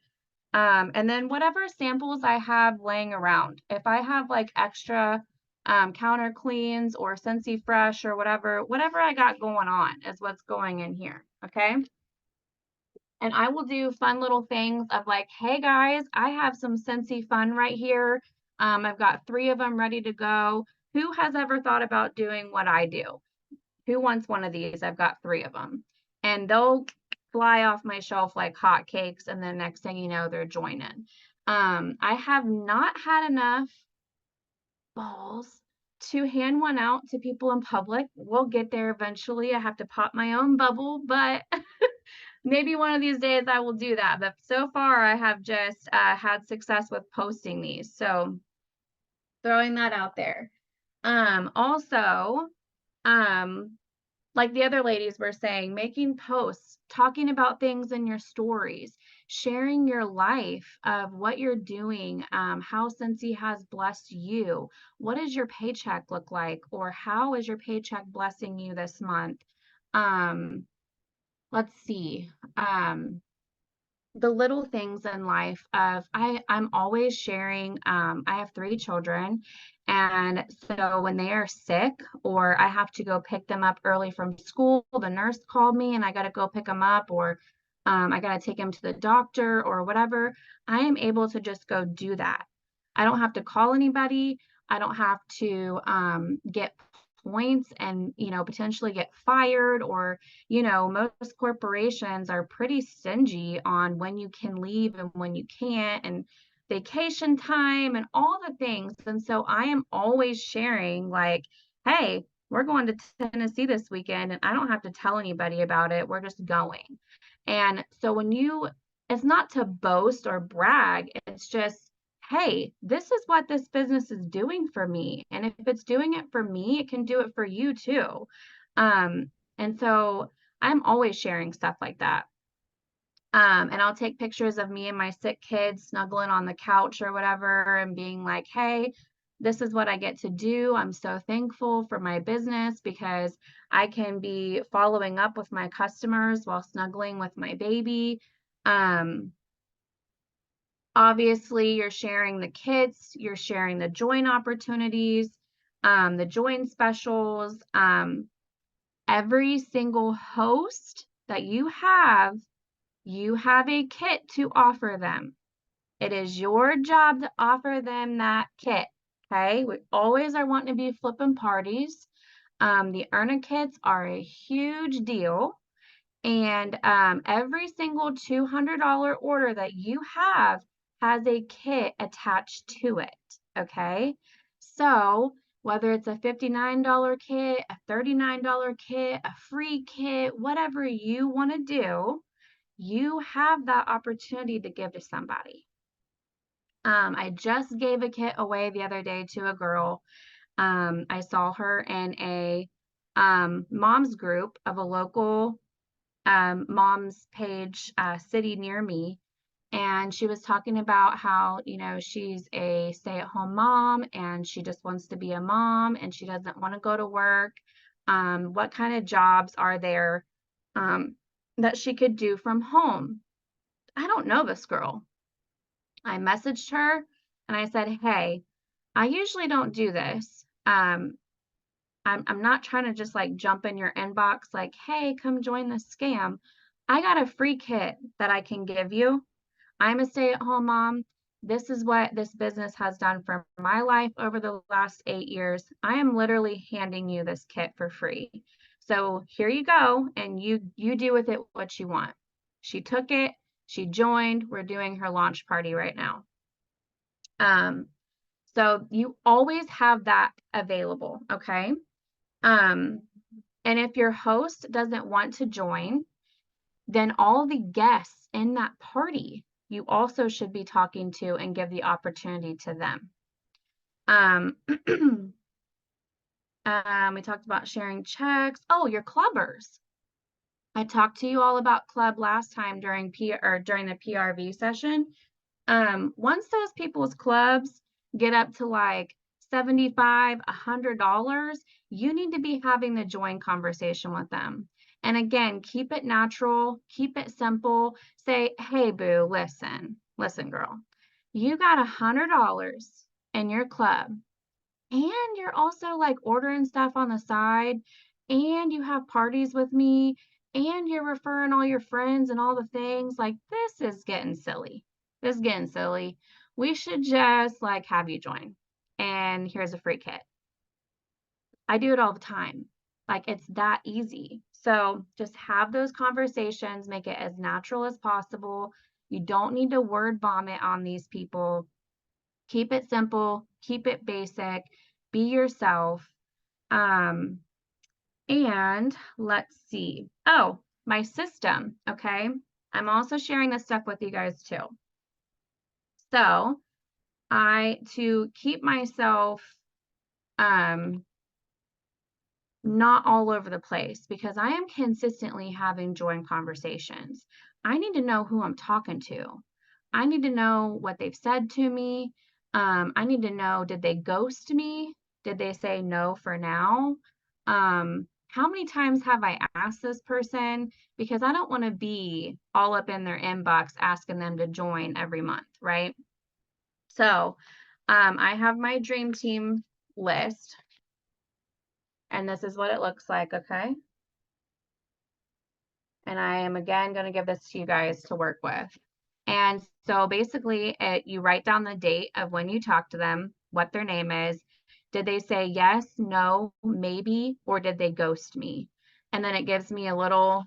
And then whatever samples I have laying around, if I have like extra counter cleans or Scentsy Fresh or whatever I got going on is what's going in here, okay? And I will do fun little things of like, hey guys, I have some Scentsy Fun right here. I've got 3 of them ready to go. Who has ever thought about doing what I do? Who wants one of these? I've got 3 of them. And they'll fly off my shelf like hotcakes. And then next thing you know, they're joining. I have not had enough balls to hand one out to people in public. We'll get there eventually. I have to pop my own bubble, but maybe one of these days I will do that. But so far I have just had success with posting these. So throwing that out there. Also, like the other ladies were saying, making posts, talking about things in your stories, sharing your life of what you're doing, how Scentsy has blessed you. What does your paycheck look like? Or how is your paycheck blessing you this month? Let's see. The little things in life of I'm always sharing. I have 3 children, and so when they are sick or I have to go pick them up early from school, the nurse called me and I got to go pick them up, or I got to take them to the doctor or whatever, I am able to just go do that. I don't have to call anybody. I don't have to get points and potentially get fired, or most corporations are pretty stingy on when you can leave and when you can't, and vacation time and all the things. And so I am always sharing like, hey, we're going to Tennessee this weekend and I don't have to tell anybody about it. We're just going. And so it's not to boast or brag, it's just, hey, this is what this business is doing for me. And if it's doing it for me, it can do it for you too. And so I'm always sharing stuff like that. And I'll take pictures of me and my sick kids snuggling on the couch or whatever and being like, hey, this is what I get to do. I'm so thankful for my business because I can be following up with my customers while snuggling with my baby. Obviously, you're sharing the kits, you're sharing the join opportunities, the join specials. Every single host that you have a kit to offer them. It is your job to offer them that kit. Okay, we always are wanting to be flipping parties. The earner kits are a huge deal. And every single $200 order that you have has a kit attached to it. Okay, so whether it's a $59 kit, a $39 kit, a free kit, whatever you want to do, you have that opportunity to give to somebody. I just gave a kit away the other day to a girl. I saw her in a mom's group of a local mom's page city near me. And she was talking about how, she's a stay-at-home mom and she just wants to be a mom and she doesn't want to go to work. What kind of jobs are there that she could do from home? I don't know this girl. I messaged her and I said, hey, I usually don't do this. I'm not trying to just like jump in your inbox like, hey, come join this scam. I got a free kit that I can give you. I'm a stay-at-home mom. This is what this business has done for my life over the last 8 years. I am literally handing you this kit for free. So here you go, and you do with it what you want. She took it. She joined. We're doing her launch party right now. So you always have that available, okay? And if your host doesn't want to join, then all the guests in that party, you also should be talking to and give the opportunity to them. We talked about sharing checks. Oh, your clubbers. I talked to you all about club last time during the PRV session. Once those people's clubs get up to like $75, $100, you need to be having the join conversation with them. And again, keep it natural, keep it simple. Say, hey, boo, listen, girl, you got $100 in your club, and you're also like ordering stuff on the side, and you have parties with me, and you're referring all your friends and all the things. Like, this is getting silly. This is getting silly. We should just like have you join. And here's a free kit. I do it all the time. Like, it's that easy. So just have those conversations, make it as natural as possible. You don't need to word vomit on these people. Keep it simple, keep it basic, be yourself. And let's see. Oh, my system. Okay. I'm also sharing this stuff with you guys too. So to keep myself, not all over the place, because I am consistently having join conversations. I need to know who I'm talking to. I need to know what they've said to me. I need to know, did they ghost me? Did they say no for now? How many times have I asked this person? Because I don't want to be all up in their inbox asking them to join every month, right? So I have my dream team list. And this is what it looks like, okay? And I am again going to give this to you guys to work with. And so basically, you write down the date of when you talk to them, what their name is. Did they say yes, no, maybe, or did they ghost me? And then it gives me a little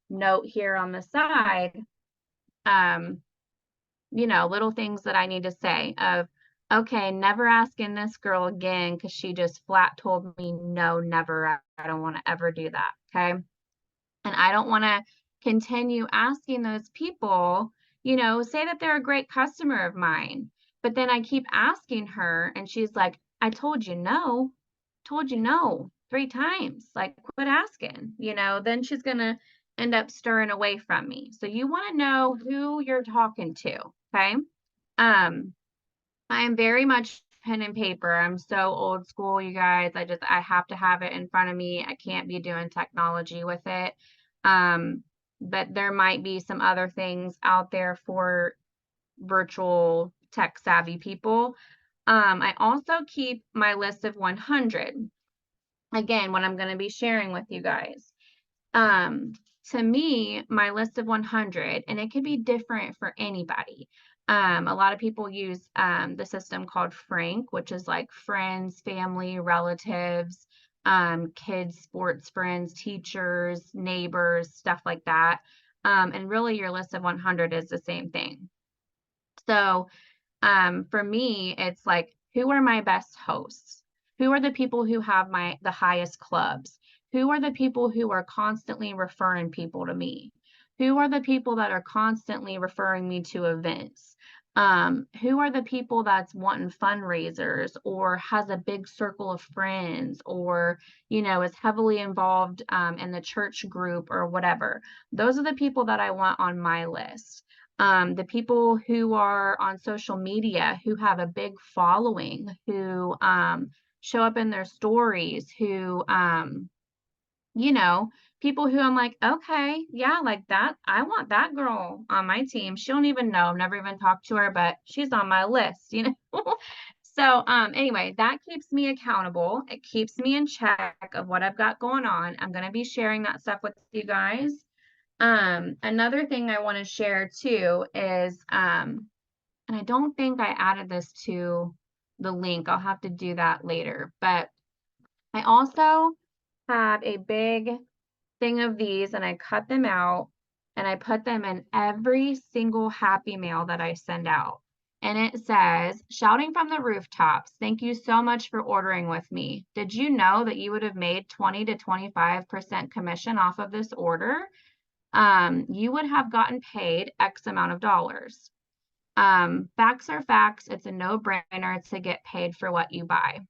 note here on the side, little things that I need to say of, okay, never asking this girl again because she just flat told me no, never. I don't want to ever do that. Okay. And I don't want to continue asking those people, say that they're a great customer of mine, but then I keep asking her and she's like, I told you no 3 times. Like, quit asking, then she's going to end up stirring away from me. So you want to know who you're talking to. Okay. I am very much pen and paper. I'm so old school, you guys. I have to have it in front of me. I can't be doing technology with it. But there might be some other things out there for virtual tech savvy people. I also keep my list of 100. Again, what I'm going to be sharing with you guys. To me, my list of 100, and it could be different for anybody. A lot of people use the system called Frank, which is like friends, family, relatives, kids, sports friends, teachers, neighbors, stuff like that. And really your list of 100 is the same thing. So for me, it's like, who are my best hosts? Who are the people who have the highest clubs? Who are the people who are constantly referring people to me? Who are the people that are constantly referring me to events? Who are the people that's wanting fundraisers or has a big circle of friends or, is heavily involved in the church group or whatever? Those are the people that I want on my list. The people who are on social media, who have a big following, who show up in their stories, who, people who I'm like, okay, yeah, like that. I want that girl on my team. She don't even know. I've never even talked to her, but she's on my list, So anyway, that keeps me accountable. It keeps me in check of what I've got going on. I'm going to be sharing that stuff with you guys. Another thing I want to share too is, and I don't think I added this to the link. I'll have to do that later, but I also have a big thing of these and I cut them out and I put them in every single happy mail that I send out. And it says, shouting from the rooftops, thank you so much for ordering with me. Did you know that you would have made 20 to 25% commission off of this order? You would have gotten paid X amount of dollars. Facts are facts. It's a no-brainer to get paid for what you buy.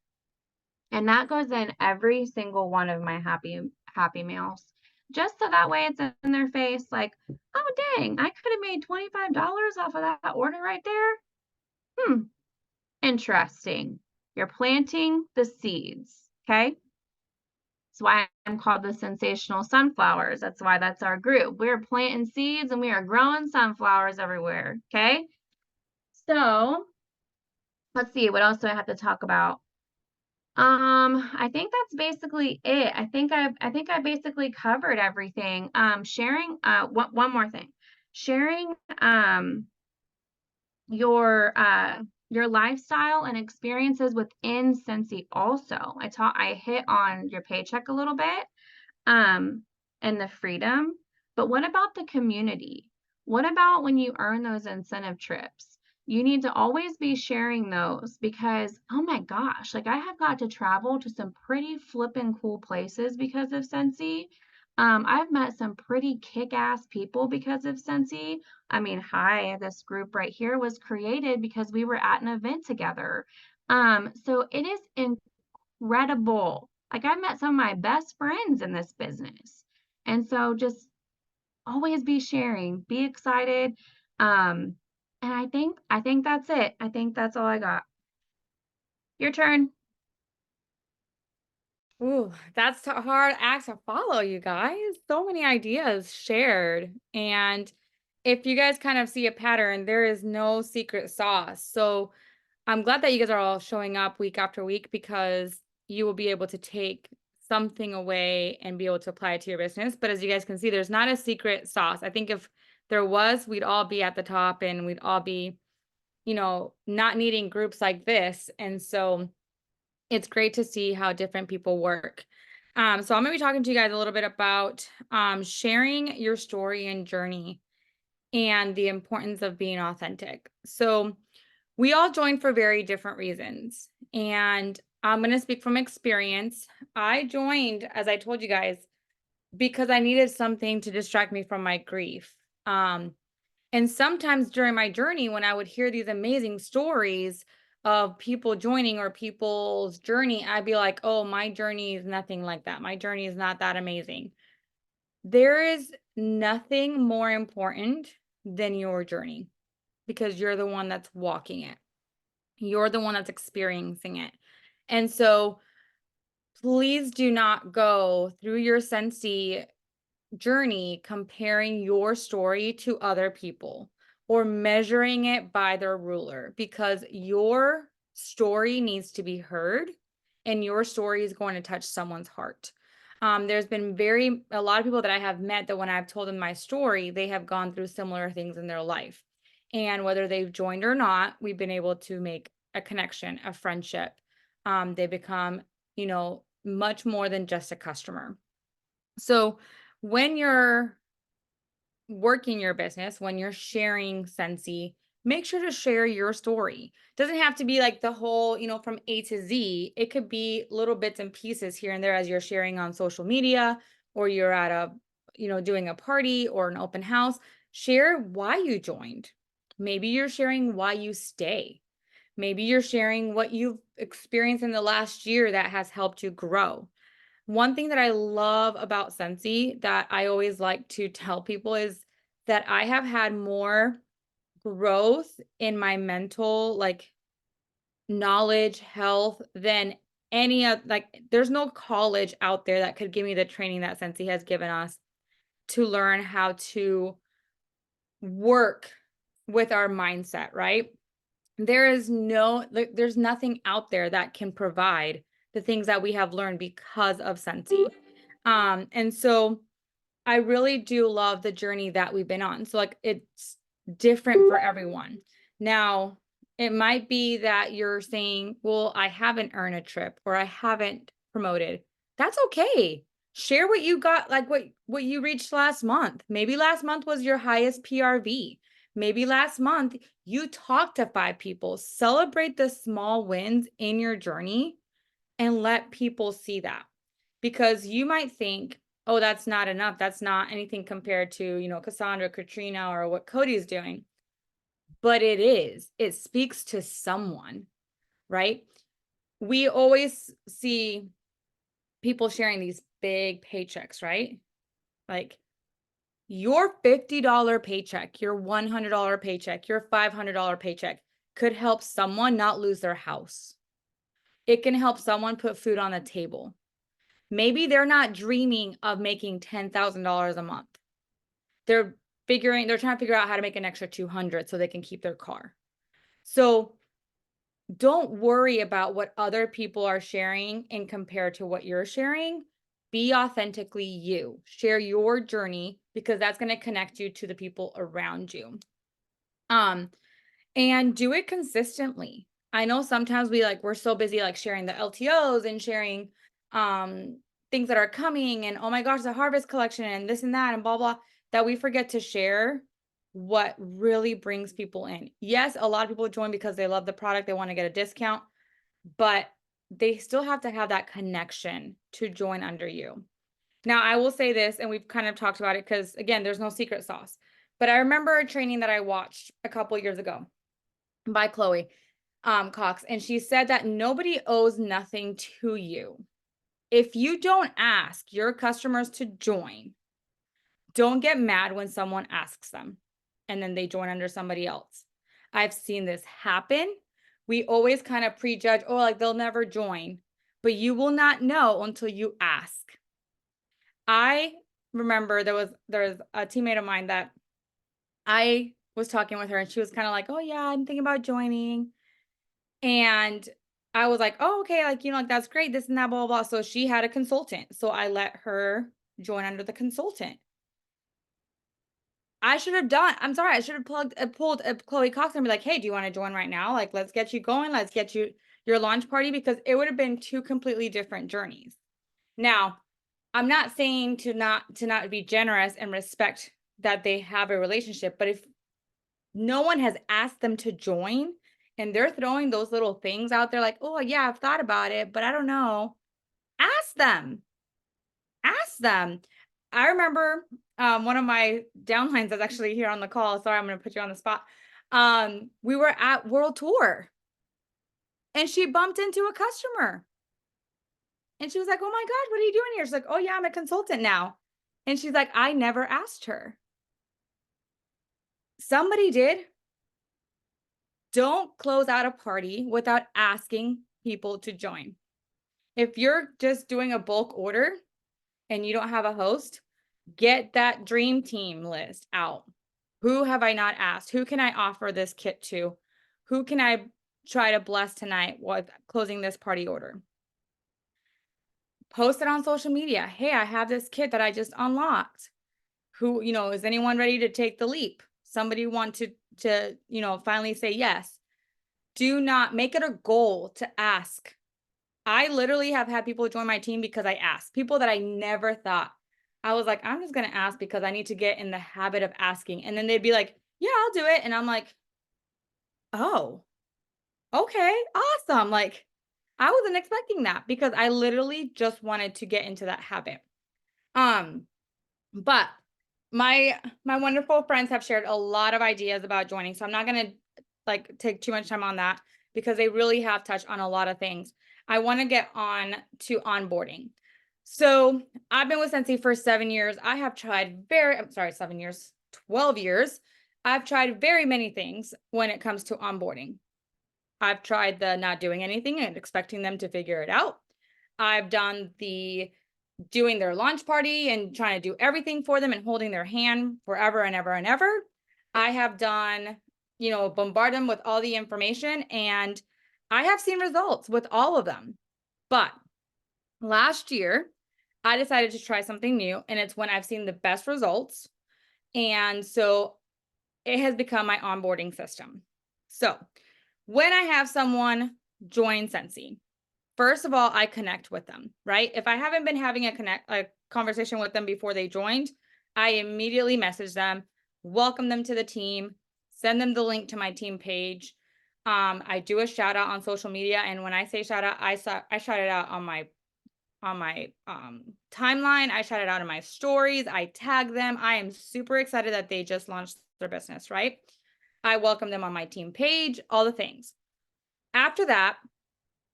And that goes in every single one of my happy mails. Just so that way it's in their face like, oh, dang, I could have made $25 off of that order right there. Interesting. You're planting the seeds, okay? That's why I'm called the Sensational Sunflowers. That's why that's our group. We're planting seeds and we are growing sunflowers everywhere, okay? So let's see, what else do I have to talk about? I think that's basically it. I think I basically covered everything. Sharing, one more thing. Sharing, your lifestyle and experiences within Scentsy also. I hit on your paycheck a little bit, and the freedom, but what about the community? What about when you earn those incentive trips? You need to always be sharing those because, oh my gosh, like I have got to travel to some pretty flippin' cool places because of Scentsy. I've met some pretty kick-ass people because of Scentsy. I mean, hi, this group right here was created because we were at an event together. So it is incredible. Like I met some of my best friends in this business. And so just always be sharing, be excited. And I think that's it. I think that's all I got. Your turn. Ooh, that's a hard act to follow, you guys. So many ideas shared. And if you guys kind of see a pattern, there is no secret sauce. So I'm glad that you guys are all showing up week after week because you will be able to take something away and be able to apply it to your business. But as you guys can see, there's not a secret sauce. I think if there was, we'd all be at the top and we'd all be, not needing groups like this. And so it's great to see how different people work. So I'm going to be talking to you guys a little bit about sharing your story and journey and the importance of being authentic. So we all joined for very different reasons. And I'm going to speak from experience. I joined, as I told you guys, because I needed something to distract me from my grief. And sometimes during my journey, when I would hear these amazing stories of people joining or people's journey, I'd be like, oh, my journey is nothing like that. My journey is not that amazing. There is nothing more important than your journey because you're the one that's walking it. You're the one that's experiencing it. And so please do not go through your Scentsy journey comparing your story to other people or measuring it by their ruler because your story needs to be heard and your story is going to touch someone's heart. There's been a lot of people that I have met that when I've told them my story, they have gone through similar things in their life. And whether they've joined or not, we've been able to make a connection, a friendship. They become, much more than just a customer. So when you're working your business, when you're sharing Scentsy, make sure to share your story. Doesn't have to be like the whole, from A to Z. It could be little bits and pieces here and there as you're sharing on social media or you're at doing a party or an open house. Share why you joined. Maybe you're sharing why you stay. Maybe you're sharing what you've experienced in the last year that has helped you grow. One thing that I love about Scentsy that I always like to tell people is that I have had more growth in my mental, knowledge, health than any of, there's no college out there that could give me the training that Scentsy has given us to learn how to work with our mindset, right? There's nothing out there that can provide the things that we have learned because of Scentsy. And so I really do love the journey that we've been on. So it's different for everyone. Now, it might be that you're saying, well, I haven't earned a trip or I haven't promoted. That's okay. Share what you got, like what you reached last month. Maybe last month was your highest PRV. Maybe last month you talked to 5 people. Celebrate the small wins in your journey and let people see that. Because you might think, oh, that's not enough. That's not anything compared to, Cassandra, Katrina, or what Cody's doing. But it is. It speaks to someone, right? We always see people sharing these big paychecks, right? Like your $50 paycheck, your $100 paycheck, your $500 paycheck could help someone not lose their house. it can help someone put food on the table. Maybe they're not dreaming of making $10,000 a month. They're trying to figure out how to make an extra 200 so they can keep their car. So don't worry about what other people are sharing and compare to what you're sharing. Be authentically you. Share your journey, because that's going to connect you to the people around you. And do it consistently. I know sometimes we're so busy like sharing the LTOs and sharing things that are coming, and oh my gosh, the harvest collection and this and that and blah blah, that we forget to share what really brings people in. Yes, a lot of people join because they love the product, they want to get a discount, but they still have to have that connection to join under you. Now, I will say this, and we've kind of talked about it because, again, there's no secret sauce. But I remember a training that I watched a couple years ago by Chloe Cox, and she said that nobody owes nothing to you. If you don't ask your customers to join, don't get mad when someone asks them and then they join under somebody else. I've seen this happen. We always kind of prejudge, oh, like they'll never join, but you will not know until you ask. I remember there's a teammate of mine that I was talking with her, and she was kind of like, oh yeah, I'm thinking about joining. And I was like, oh, okay, like, like that's great, this and that, blah, blah, blah. So she had a consultant. So I let her join under the consultant. I should have pulled a Chloe Cox and be like, hey, do you want to join right now? Like, let's get you going. Let's get you your launch party, because it would have been two completely different journeys. Now, I'm not saying to not be generous and respect that they have a relationship, but if no one has asked them to join and they're throwing those little things out there like, oh yeah, I've thought about it, but I don't know. Ask them. Ask them. I remember one of my downlines that's actually here on the call. Sorry, I'm going to put you on the spot. We were at World Tour and she bumped into a customer. And she was like, oh my God, what are you doing here? She's like, oh yeah, I'm a consultant now. And she's like, I never asked her. Somebody did. Don't close out a party without asking people to join. If you're just doing a bulk order and you don't have a host, get that dream team list out. Who have I not asked? Who can I offer this kit to? Who can I try to bless tonight with closing this party order? Post it on social media. Hey, I have this kit that I just unlocked. Who, is anyone ready to take the leap? Somebody want to finally say yes. Do not make it a goal to ask. I literally have had people join my team because I asked. People that I never thought. I was like, I'm just going to ask because I need to get in the habit of asking. And then they'd be like, yeah, I'll do it. And I'm like, oh, okay, awesome. Like, I wasn't expecting that because I literally just wanted to get into that habit. But my wonderful friends have shared a lot of ideas about joining. So I'm not going to take too much time on that because they really have touched on a lot of things. I want to get on to onboarding. So I've been with Scentsy for 7 years. I have tried 7 years, 12 years. I've tried very many things when it comes to onboarding. I've tried the not doing anything and expecting them to figure it out. I've done the doing their launch party and trying to do everything for them and holding their hand forever and ever and ever. I have done, bombard them with all the information, and I have seen results with all of them. But last year, I decided to try something new, and it's when I've seen the best results. And so it has become my onboarding system. So when I have someone join Scentsy, first of all, I connect with them, right? If I haven't been having a conversation with them before they joined, I immediately message them, welcome them to the team, send them the link to my team page. I do a shout out on social media. And when I say shout out, I shout it out on my timeline. I shout it out in my stories. I tag them. I am super excited that they just launched their business, right? I welcome them on my team page, all the things. After that,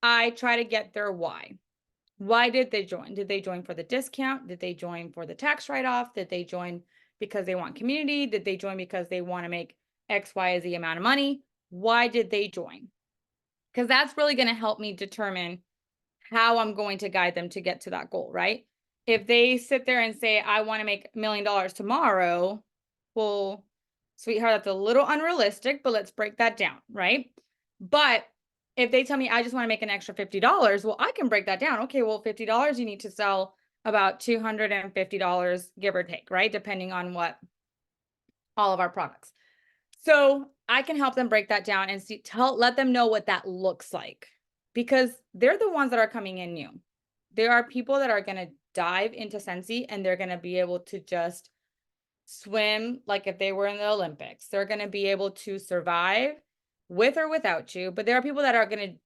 I try to get their why. Why did they join? Did they join for the discount? Did they join for the tax write-off? Did they join because they want community? Did they join because they want to make X, Y, Z amount of money? Why did they join? Because that's really going to help me determine how I'm going to guide them to get to that goal, right? If they sit there and say, I want to make $1 million tomorrow, well, sweetheart, that's a little unrealistic, but let's break that down, right? But if they tell me I just want to make an extra $50, well, I can break that down. Okay, well, $50, you need to sell about $250, give or take, right? Depending on what all of our products. So I can help them break that down and let them know what that looks like, because they're the ones that are coming in new. There are people that are going to dive into Scentsy and they're going to be able to just swim like if they were in the Olympics. They're going to be able to survive with or without you. But there are people that are going to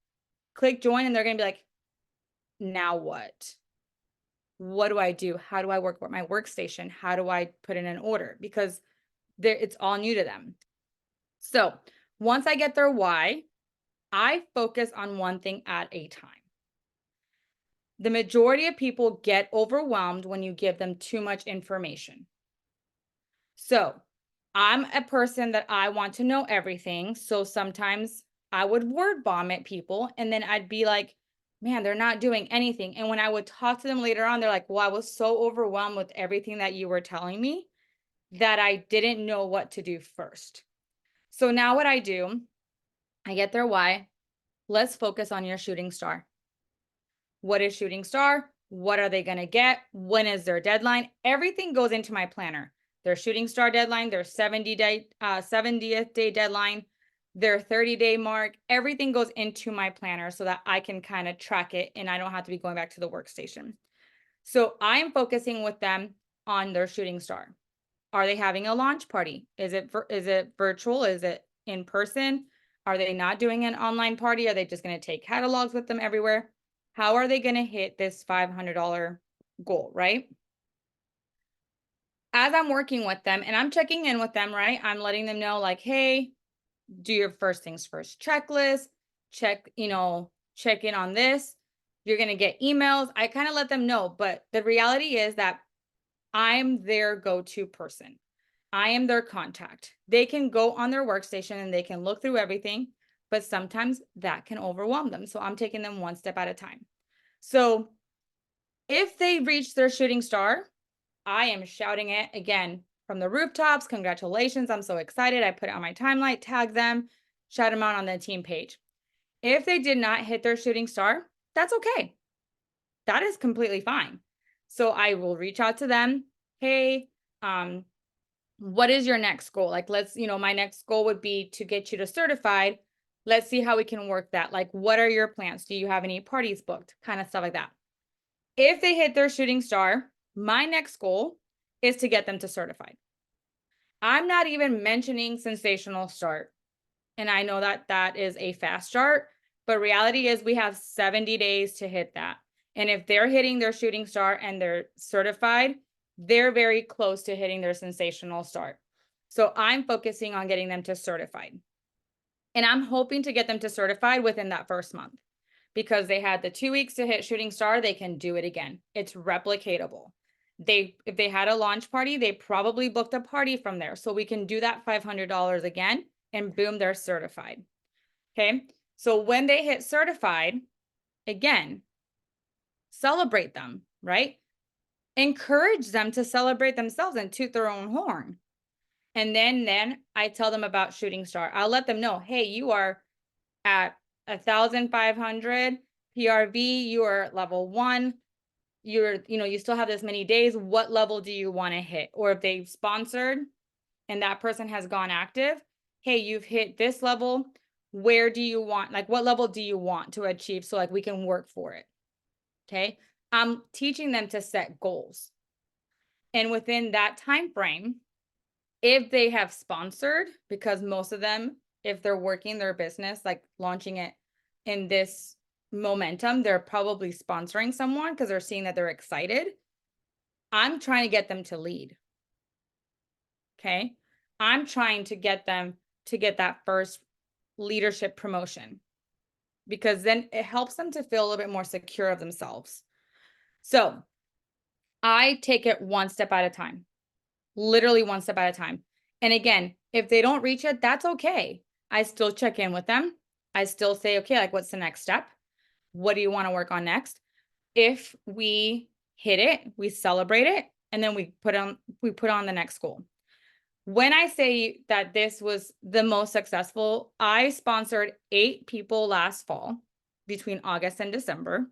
click join and they're going to be like, now what? What do I do? How do I work with my workstation? How do I put in an order? Because it's all new to them. So once I get their why, I focus on one thing at a time. The majority of people get overwhelmed when you give them too much information. So I'm a person that I want to know everything. So sometimes I would word vomit people and then I'd be like, man, they're not doing anything. And when I would talk to them later on, they're like, well, I was so overwhelmed with everything that you were telling me that I didn't know what to do first. So now what I do, I get their why. Let's focus on your shooting star. What is shooting star? What are they going to get? When is their deadline? Everything goes into my planner. Their shooting star deadline, their 70th day deadline, their 30-day mark, everything goes into my planner so that I can kind of track it and I don't have to be going back to the workstation. So I'm focusing with them on their shooting star. Are they having a launch party? Is it virtual? Is it in person? Are they not doing an online party? Are they just going to take catalogs with them everywhere? How are they going to hit this $500 goal, right? As I'm working with them and I'm checking in with them, right? I'm letting them know like, hey, do your first things first checklist, check in on this. You're going to get emails. I kind of let them know, but the reality is that I'm their go-to person. I am their contact. They can go on their workstation and they can look through everything, but sometimes that can overwhelm them. So I'm taking them one step at a time. So if they reach their shooting star, I am shouting it again from the rooftops. Congratulations. I'm so excited. I put it on my timeline, tag them, shout them out on the team page. If they did not hit their shooting star, that's okay. That is completely fine. So I will reach out to them. Hey, what is your next goal? Like, my next goal would be to get you to certified. Let's see how we can work that. Like, what are your plans? Do you have any parties booked? Kind of stuff like that. If they hit their shooting star, my next goal is to get them to certified. I'm not even mentioning sensational start. And I know that that is a fast start, but reality is we have 70 days to hit that. And if they're hitting their shooting star and they're certified, they're very close to hitting their sensational start. So I'm focusing on getting them to certified. And I'm hoping to get them to certified within that first month, because they had the 2 weeks to hit shooting star, they can do it again. It's replicatable. If they had a launch party, they probably booked a party from there. So we can do that $500 again and boom, they're certified. Okay. So when they hit certified, again, celebrate them, right? Encourage them to celebrate themselves and toot their own horn. And then I tell them about shooting star. I'll let them know, hey, you are at 1,500 PRV, you are at level 1. You still have this many days. What level do you want to hit? Or if they've sponsored and that person has gone active, hey, you've hit this level. What level do you want to achieve? So we can work for it. Okay. I'm teaching them to set goals. And within that time frame, if they have sponsored, because most of them, if they're working their business, like launching it in this momentum, they're probably sponsoring someone because they're seeing that they're excited. I'm trying to get them to lead. Okay. I'm trying to get them to get that first leadership promotion, because then it helps them to feel a little bit more secure of themselves. So I take it one step at a time, literally one step at a time. And again, if they don't reach it, that's okay. I still check in with them. I still say, okay, like what's the next step? What do you want to work on next? If we hit it, we celebrate it, and then we put on the next goal. When I say that this was the most successful, I sponsored 8 people last fall between August and December.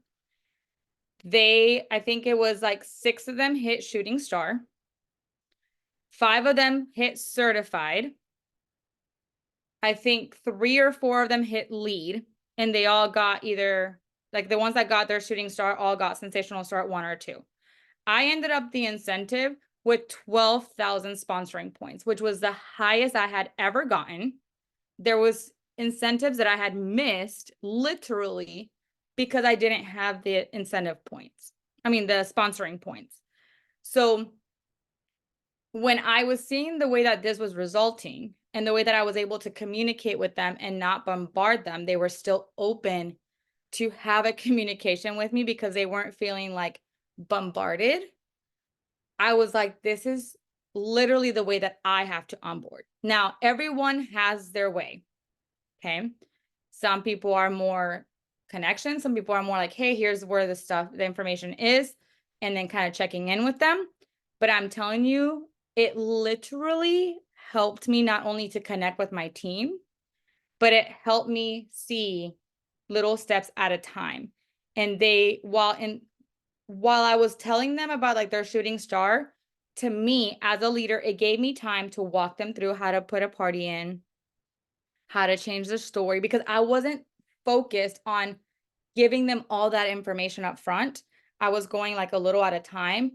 I think it was like 6 of them hit shooting star. 5 of them hit certified. I think 3 or 4 of them hit lead, and they all got either, like the ones that got their shooting star all got sensational start 1 or 2. I ended up the incentive with 12,000 sponsoring points, which was the highest I had ever gotten. There was incentives that I had missed literally because I didn't have the incentive points. I mean, the sponsoring points. So when I was seeing the way that this was resulting and the way that I was able to communicate with them and not bombard them, they were still open to have a communication with me because they weren't feeling like bombarded. I was like, this is literally the way that I have to onboard. Now, everyone has their way. Okay. Some people are more connection. Some people are more like, hey, here's where the information is, and then kind of checking in with them. But I'm telling you, it literally helped me not only to connect with my team, but it helped me see little steps at a time. And while I was telling them about like their shooting star, to me as a leader, it gave me time to walk them through how to put a party in, how to change the story, because I wasn't focused on giving them all that information up front. I was going like a little at a time.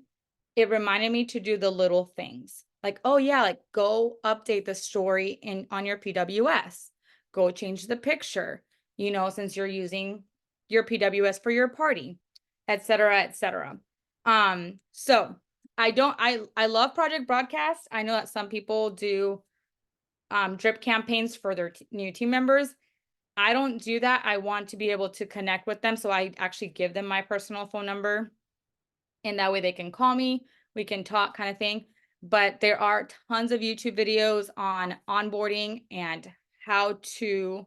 It reminded me to do the little things like, oh yeah, like go update the story on your PWS, go change the picture, since you're using your PWS for your party, et cetera, et cetera. So I love Project Broadcast. I know that some people do drip campaigns for their new team members. I don't do that. I want to be able to connect with them. So I actually give them my personal phone number, and that way they can call me, we can talk, kind of thing. But there are tons of YouTube videos on onboarding and how to,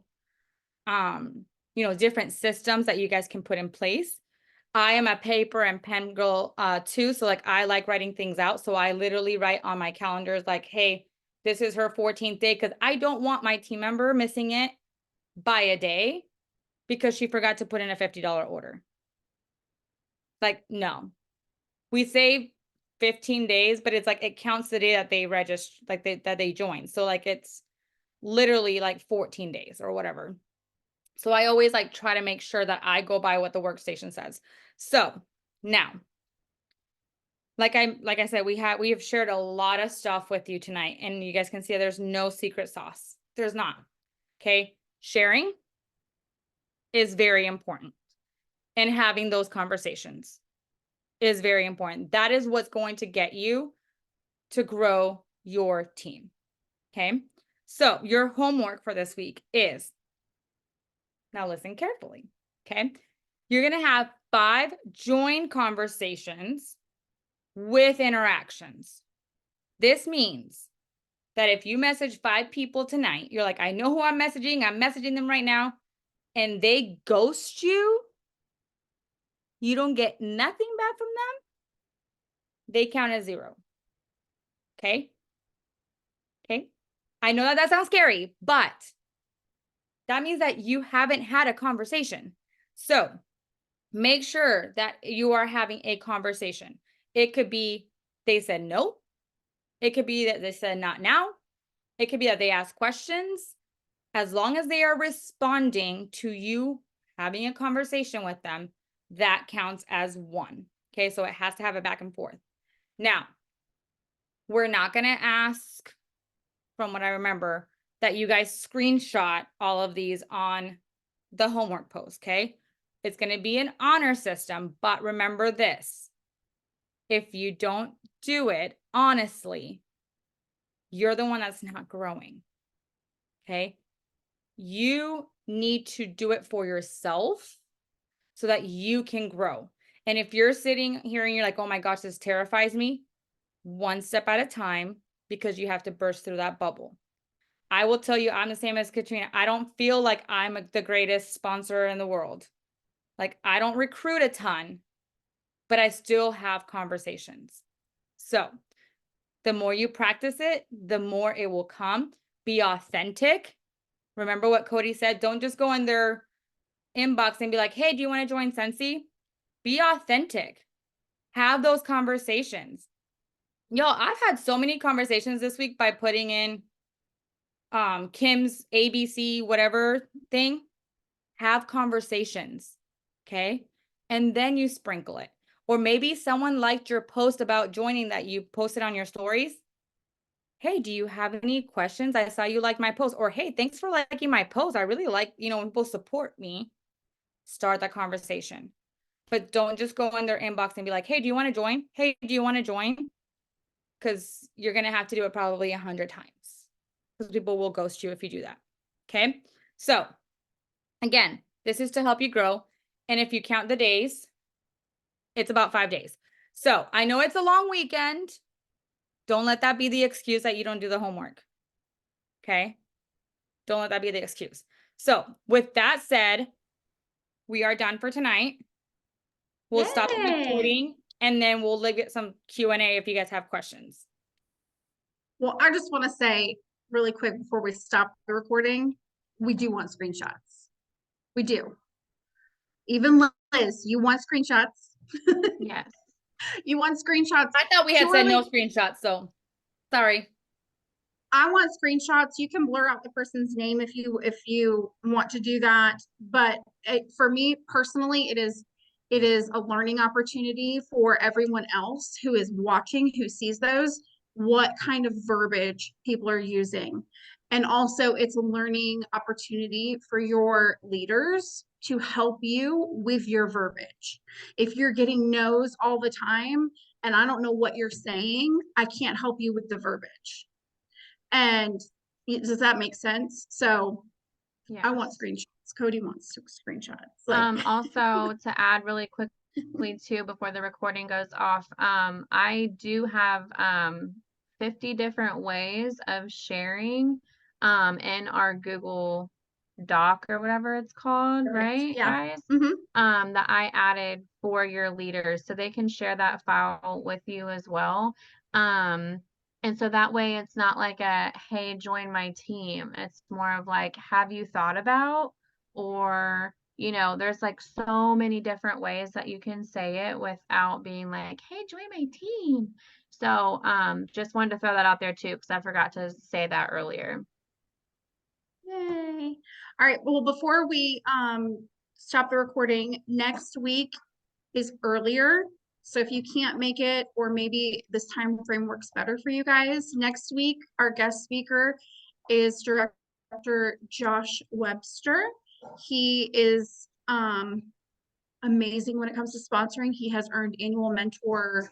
different systems that you guys can put in place. I am a paper and pen girl too. So like I like writing things out. So I literally write on my calendars like, hey, this is her 14th day, because I don't want my team member missing it by a day because she forgot to put in a $50 order. Like, no. We save 15 days, but it's like it counts the day that they register, like that they join. So like it's literally like 14 days or whatever. So I always like try to make sure that I go by what the workstation says. So now, like I said, we have shared a lot of stuff with you tonight, and you guys can see there's no secret sauce. There's not. Okay. Sharing is very important, and having those conversations is very important. That is what's going to get you to grow your team. Okay. So your homework for this week is, now listen carefully. Okay. You're going to have 5 join conversations with interactions. This means that if you message 5 people tonight, you're like, I know who I'm messaging them right now, and they ghost you, you don't get nothing back from them, they count as 0. Okay. Okay. I know that sounds scary, but that means that you haven't had a conversation. So make sure that you are having a conversation. It could be they said no. It could be that they said not now. It could be that they ask questions. As long as they are responding to you having a conversation with them, that counts as 1. Okay, so it has to have a back and forth. Now, we're not going to ask, from what I remember, that you guys screenshot all of these on the homework post, okay? It's going to be an honor system, but remember this. If you don't do it honestly, you're the one that's not growing, okay? You need to do it for yourself so that you can grow. And if you're sitting here and you're like, oh my gosh, this terrifies me, 1 step at a time, because you have to burst through that bubble. I will tell you, I'm the same as Katrina. I don't feel like I'm the greatest sponsor in the world. Like, I don't recruit a ton, but I still have conversations. So the more you practice it, the more it will come. Be authentic. Remember what Cody said? Don't just go in their inbox and be like, hey, do you want to join Scentsy? Be authentic. Have those conversations. Yo, I've had so many conversations this week by putting in Kim's ABC whatever thing. Have conversations, okay? And then you sprinkle it. Or maybe someone liked your post about joining that you posted on your stories. Hey, do you have any questions? I saw you liked my post. Or hey, thanks for liking my post. I really like, when people support me. Start that conversation. But don't just go in their inbox and be like, hey, do you want to join? Hey, do you want to join? Because you're going to have to do it probably 100 times. Because people will ghost you if you do that. Okay? So, again, this is to help you grow. And if you count the days, it's about 5 days. So, I know it's a long weekend. Don't let that be the excuse that you don't do the homework. Okay? Don't let that be the excuse. So, with that said, we are done for tonight. We'll stop the Yay. recording and then we'll get some Q&A if you guys have questions. Well, I just want to say really quick before we stop the recording, we do want screenshots. We do. Even Liz, you want screenshots. Yes. You want screenshots. I thought we had said no Purely- screenshots, so sorry. I want screenshots. You can blur out the person's name if you want to do that. But for me personally, it is a learning opportunity for everyone else who is watching, who sees those, what kind of verbiage people are using. And also it's a learning opportunity for your leaders to help you with your verbiage. If you're getting no's all the time and I don't know what you're saying, I can't help you with the verbiage. And does that make sense? So Yeah. I want screenshots. Cody wants screenshots. Also to add really quickly too, before the recording goes off, I do have 50 different ways of sharing in our Google Doc or whatever it's called, right, Yeah. guys? Mm-hmm. That I added for your leaders, so they can share that file with you as well. And so that way it's not like a, hey, join my team. It's more of like, have you thought about, or, there's like so many different ways that you can say it without being like, hey, join my team. So, just wanted to throw that out there too, because I forgot to say that earlier. Yay. All right. Well, before we stop the recording, next week is earlier. So if you can't make it, or maybe this time frame works better for you guys, next week our guest speaker is Director Josh Webster. He is amazing when it comes to sponsoring. He has earned annual mentor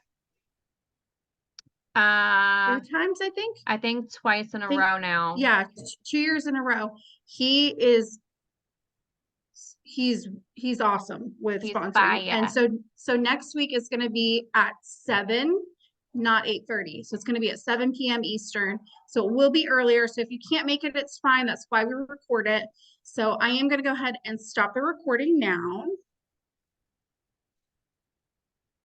2 times, I think. I think twice in a row now. Yeah, 2 years in a row. He's awesome with He's sponsoring. fire. And so next week is going to be at 7, not 8:30. So it's going to be at 7 p.m. Eastern. So it will be earlier. So if you can't make it, it's fine. That's why we record it. So I am going to go ahead and stop the recording now.